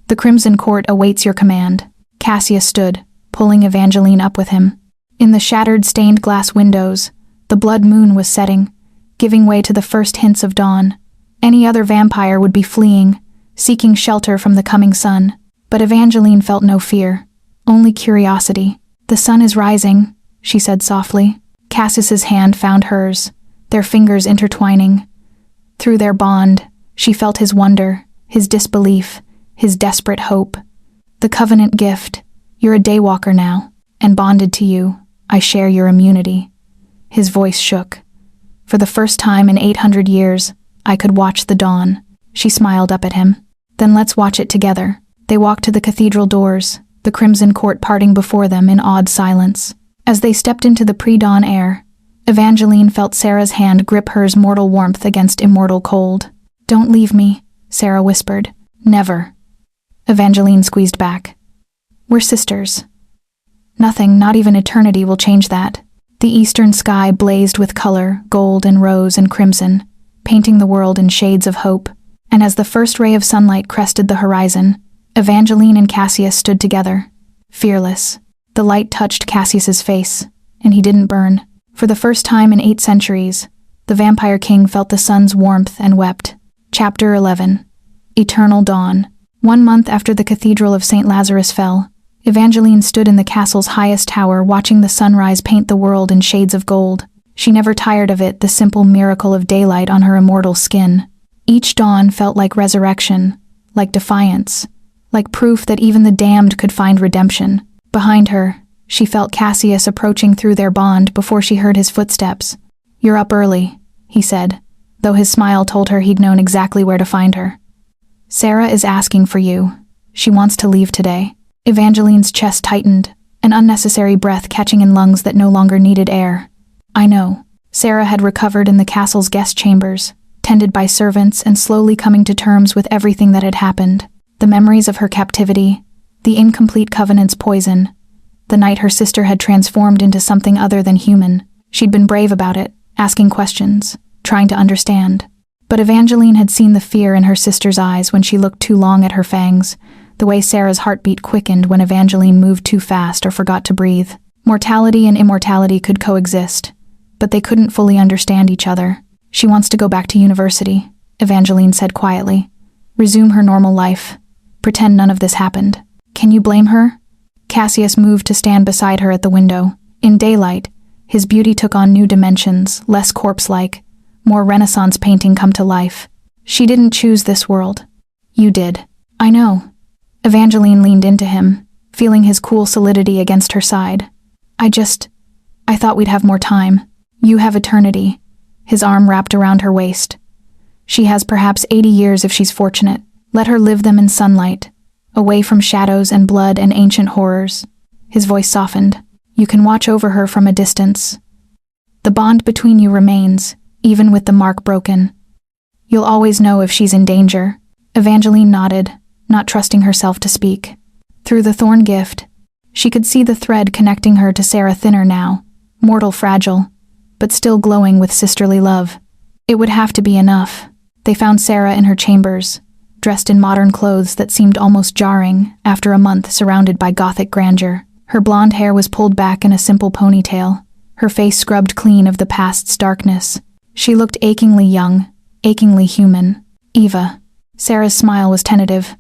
The Crimson Court awaits your command." Cassius stood, pulling Evangeline up with him. In the shattered stained glass windows, the blood moon was setting, giving way to the first hints of dawn. Any other vampire would be fleeing, seeking shelter from the coming sun. But Evangeline felt no fear, only curiosity. "The sun is rising," she said softly. Cassius's hand found hers, their fingers intertwining. Through their bond, she felt his wonder, his disbelief, his desperate hope. "The covenant gift. You're a daywalker now, and bonded to you, I share your immunity." His voice shook. "For the first time in 800 years, I could watch the dawn." She smiled up at him. "Then let's watch it together." They walked to the cathedral doors, the Crimson Court parting before them in awed silence. As they stepped into the pre-dawn air, Evangeline felt Sarah's hand grip hers, mortal warmth against immortal cold. "Don't leave me," Sarah whispered. "Never." Evangeline squeezed back. "We're sisters. Nothing, not even eternity, will change that." The eastern sky blazed with color, gold and rose and crimson, painting the world in shades of hope. And as the first ray of sunlight crested the horizon, Evangeline and Cassius stood together, fearless. The light touched Cassius's face, and he didn't burn. For the first time in 8 centuries, the Vampire King felt the sun's warmth and wept. Chapter 11. Eternal Dawn. 1 month after the Cathedral of St. Lazarus fell, Evangeline stood in the castle's highest tower, watching the sunrise paint the world in shades of gold. She never tired of it, the simple miracle of daylight on her immortal skin. Each dawn felt like resurrection, like defiance, like proof that even the damned could find redemption. Behind her, she felt Cassius approaching through their bond before she heard his footsteps. "You're up early," he said, though his smile told her he'd known exactly where to find her. "Sarah is asking for you. She wants to leave today." Evangeline's chest tightened, an unnecessary breath catching in lungs that no longer needed air. "I know." Sarah had recovered in the castle's guest chambers, tended by servants and slowly coming to terms with everything that had happened. The memories of her captivity, the incomplete covenant's poison, the night her sister had transformed into something other than human. She'd been brave about it, asking questions, trying to understand. But Evangeline had seen the fear in her sister's eyes when she looked too long at her fangs, the way Sarah's heartbeat quickened when Evangeline moved too fast or forgot to breathe. Mortality and immortality could coexist, but they couldn't fully understand each other. She wants to go back to university, Evangeline said quietly. Resume her normal life. Pretend none of this happened. Can you blame her? Cassius moved to stand beside her at the window. In daylight, his beauty took on new dimensions, less corpse-like, more Renaissance painting come to life. She didn't choose this world. You did. I know. Evangeline leaned into him, feeling his cool solidity against her side. I thought we'd have more time. You have eternity. His arm wrapped around her waist. She has perhaps 80 years if she's fortunate. Let her live them in sunlight, away from shadows and blood and ancient horrors. His voice softened. You can watch over her from a distance. The bond between you remains, even with the mark broken. You'll always know if she's in danger. Evangeline nodded, not trusting herself to speak. Through the thorn gift, she could see the thread connecting her to Sarah thinner now, mortal fragile, but still glowing with sisterly love. It would have to be enough. They found Sarah in her chambers, dressed in modern clothes that seemed almost jarring after a month surrounded by Gothic grandeur. Her blonde hair was pulled back in a simple ponytail, her face scrubbed clean of the past's darkness. She looked achingly young, achingly human. Eva. Sarah's smile was tentative.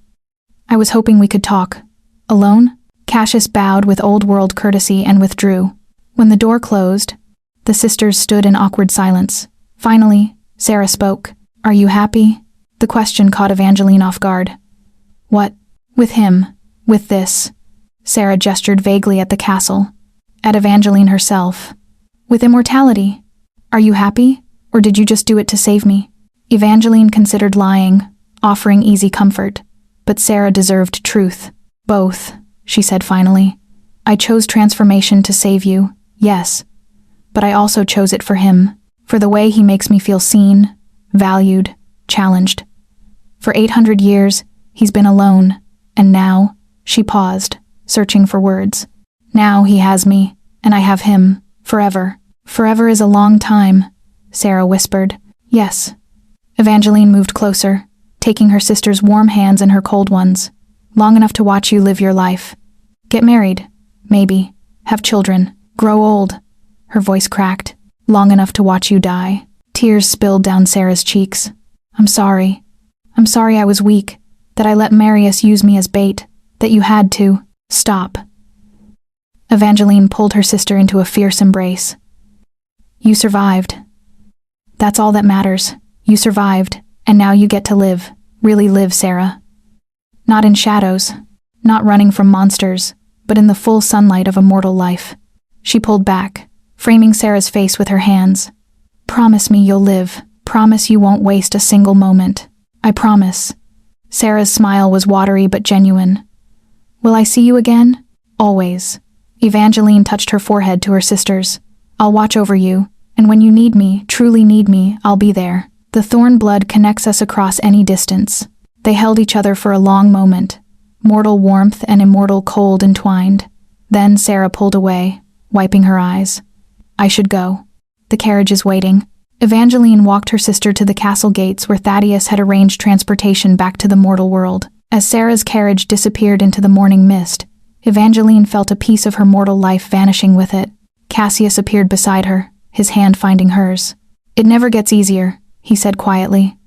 I was hoping we could talk. Alone? Cassius bowed with old-world courtesy and withdrew. When the door closed, the sisters stood in awkward silence. Finally, Sarah spoke. Are you happy? The question caught Evangeline off guard. What? With him. With this. Sarah gestured vaguely at the castle. At Evangeline herself. With immortality. Are you happy? Or did you just do it to save me? Evangeline considered lying, offering easy comfort. But Sarah deserved truth. Both, she said finally. I chose transformation to save you, yes. But I also chose it for him, for the way he makes me feel seen, valued, challenged. For 800 years, he's been alone, and now, she paused, searching for words. Now he has me, and I have him, forever. Forever is a long time, Sarah whispered. Yes. Evangeline moved closer, taking her sister's warm hands in her cold ones. Long enough to watch you live your life. Get married, maybe. Have children. Grow old. Her voice cracked. Long enough to watch you die. Tears spilled down Sarah's cheeks. I'm sorry. I'm sorry I was weak, that I let Marius use me as bait, that you had to. Stop. Evangeline pulled her sister into a fierce embrace. You survived. That's all that matters. You survived, and now you get to live. Really live, Sarah. Not in shadows, not running from monsters, but in the full sunlight of a mortal life. She pulled back, framing Sarah's face with her hands. Promise me you'll live. Promise you won't waste a single moment. I promise. Sarah's smile was watery but genuine. Will I see you again? Always. Evangeline touched her forehead to her sister's. I'll watch over you, and when you need me, truly need me, I'll be there. The thorn blood connects us across any distance. They held each other for a long moment, mortal warmth and immortal cold entwined. Then Sarah pulled away, wiping her eyes. I should go. The carriage is waiting. Evangeline walked her sister to the castle gates where Thaddeus had arranged transportation back to the mortal world. As Sarah's carriage disappeared into the morning mist, Evangeline felt a piece of her mortal life vanishing with it. Cassius appeared beside her, his hand finding hers. It never gets easier, he said quietly.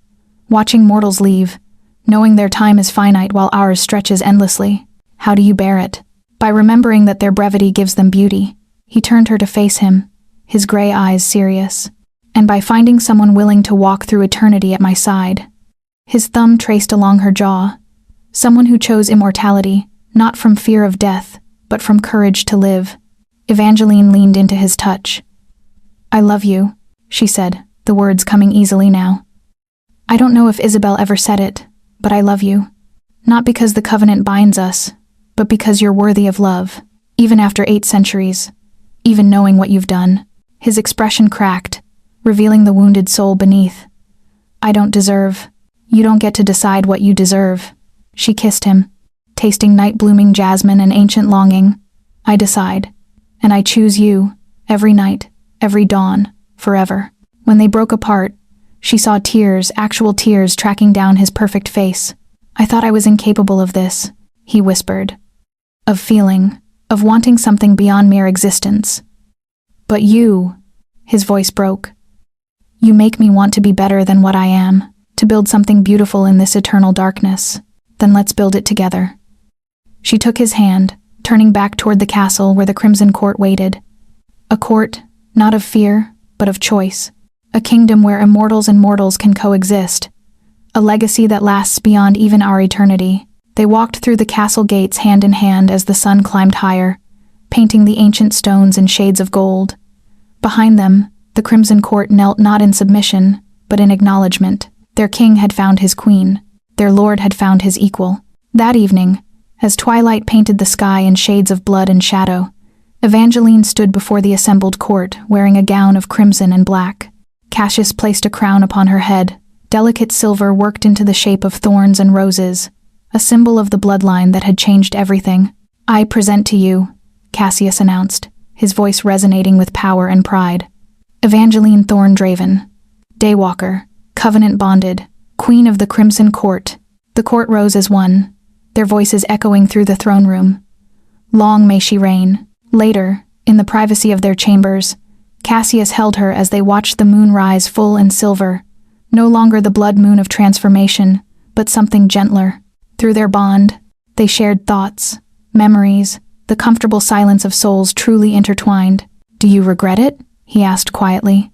Watching mortals leave, knowing their time is finite while ours stretches endlessly. How do you bear it? By remembering that their brevity gives them beauty. He turned her to face him, his gray eyes serious. And by finding someone willing to walk through eternity at my side. His thumb traced along her jaw. Someone who chose immortality, not from fear of death, but from courage to live. Evangeline leaned into his touch. I love you, she said, the words coming easily now. I don't know if Isabel ever said it, but I love you. Not because the covenant binds us, but because you're worthy of love, even after 8 centuries, even knowing what you've done. His expression cracked, revealing the wounded soul beneath. I don't deserve. You don't get to decide what you deserve. She kissed him, tasting night-blooming jasmine and ancient longing. I decide. And I choose you, every night, every dawn, forever. When they broke apart, she saw tears, actual tears, tracking down his perfect face. "I thought I was incapable of this," he whispered. "Of feeling, of wanting something beyond mere existence. But you," his voice broke, "you make me want to be better than what I am, to build something beautiful in this eternal darkness. Then let's build it together." She took his hand, turning back toward the castle where the Crimson Court waited. A court, not of fear, but of choice. A kingdom where immortals and mortals can coexist. A legacy that lasts beyond even our eternity. They walked through the castle gates hand in hand as the sun climbed higher, painting the ancient stones in shades of gold. Behind them, the Crimson Court knelt not in submission, but in acknowledgement. Their king had found his queen. Their lord had found his equal. That evening, as twilight painted the sky in shades of blood and shadow, Evangeline stood before the assembled court, wearing a gown of crimson and black. Cassius placed a crown upon her head, delicate silver worked into the shape of thorns and roses, a symbol of the bloodline that had changed everything. "I present to you," Cassius announced, his voice resonating with power and pride, "Evangeline Thorndraven, Daywalker, covenant-bonded, Queen of the Crimson Court." The court rose as one, their voices echoing through the throne room. Long may she reign. Later, in the privacy of their chambers, Cassius held her as they watched the moon rise full and silver, no longer the blood moon of transformation, but something gentler. Through their bond, they shared thoughts, memories, the comfortable silence of souls truly intertwined. "Do you regret it?" he asked quietly.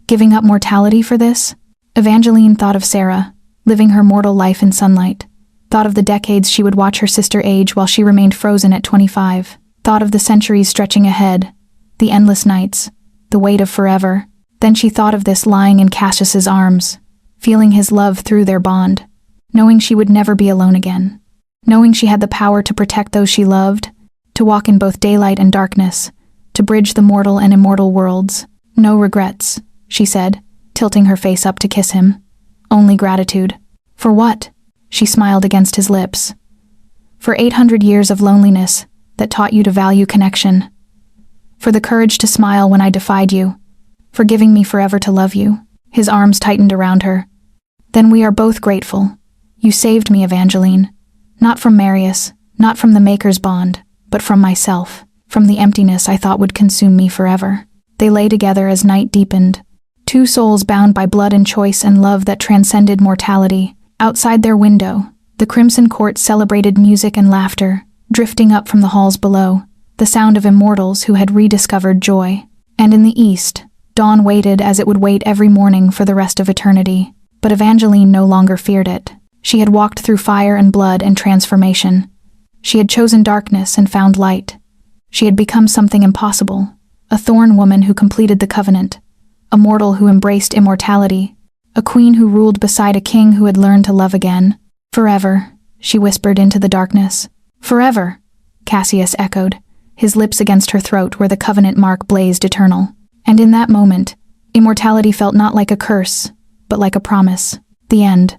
"Giving up mortality for this?" Evangeline thought of Sarah, living her mortal life in sunlight. Thought of the decades she would watch her sister age while she remained frozen at 25. Thought of the centuries stretching ahead, the endless nights, the weight of forever. Then she thought of this lying in Cassius's arms, feeling his love through their bond, knowing she would never be alone again, knowing she had the power to protect those she loved, to walk in both daylight and darkness, to bridge the mortal and immortal worlds. "No regrets," she said, tilting her face up to kiss him. "Only gratitude." "For what?" She smiled against his lips. "For 800 years of loneliness that taught you to value connection. For the courage to smile when I defied you. For giving me forever to love you." His arms tightened around her. "Then we are both grateful. You saved me, Evangeline. Not from Marius, not from the Maker's bond, but from myself, from the emptiness I thought would consume me forever." They lay together as night deepened, two souls bound by blood and choice and love that transcended mortality. Outside their window, the Crimson Court celebrated music and laughter, drifting up from the halls below, the sound of immortals who had rediscovered joy. And in the east, dawn waited as it would wait every morning for the rest of eternity. But Evangeline no longer feared it. She had walked through fire and blood and transformation. She had chosen darkness and found light. She had become something impossible, a thorn woman who completed the covenant, a mortal who embraced immortality, a queen who ruled beside a king who had learned to love again. "Forever," she whispered into the darkness. "Forever," Cassius echoed, his lips against her throat where the covenant mark blazed eternal. And in that moment, immortality felt not like a curse, but like a promise. The end.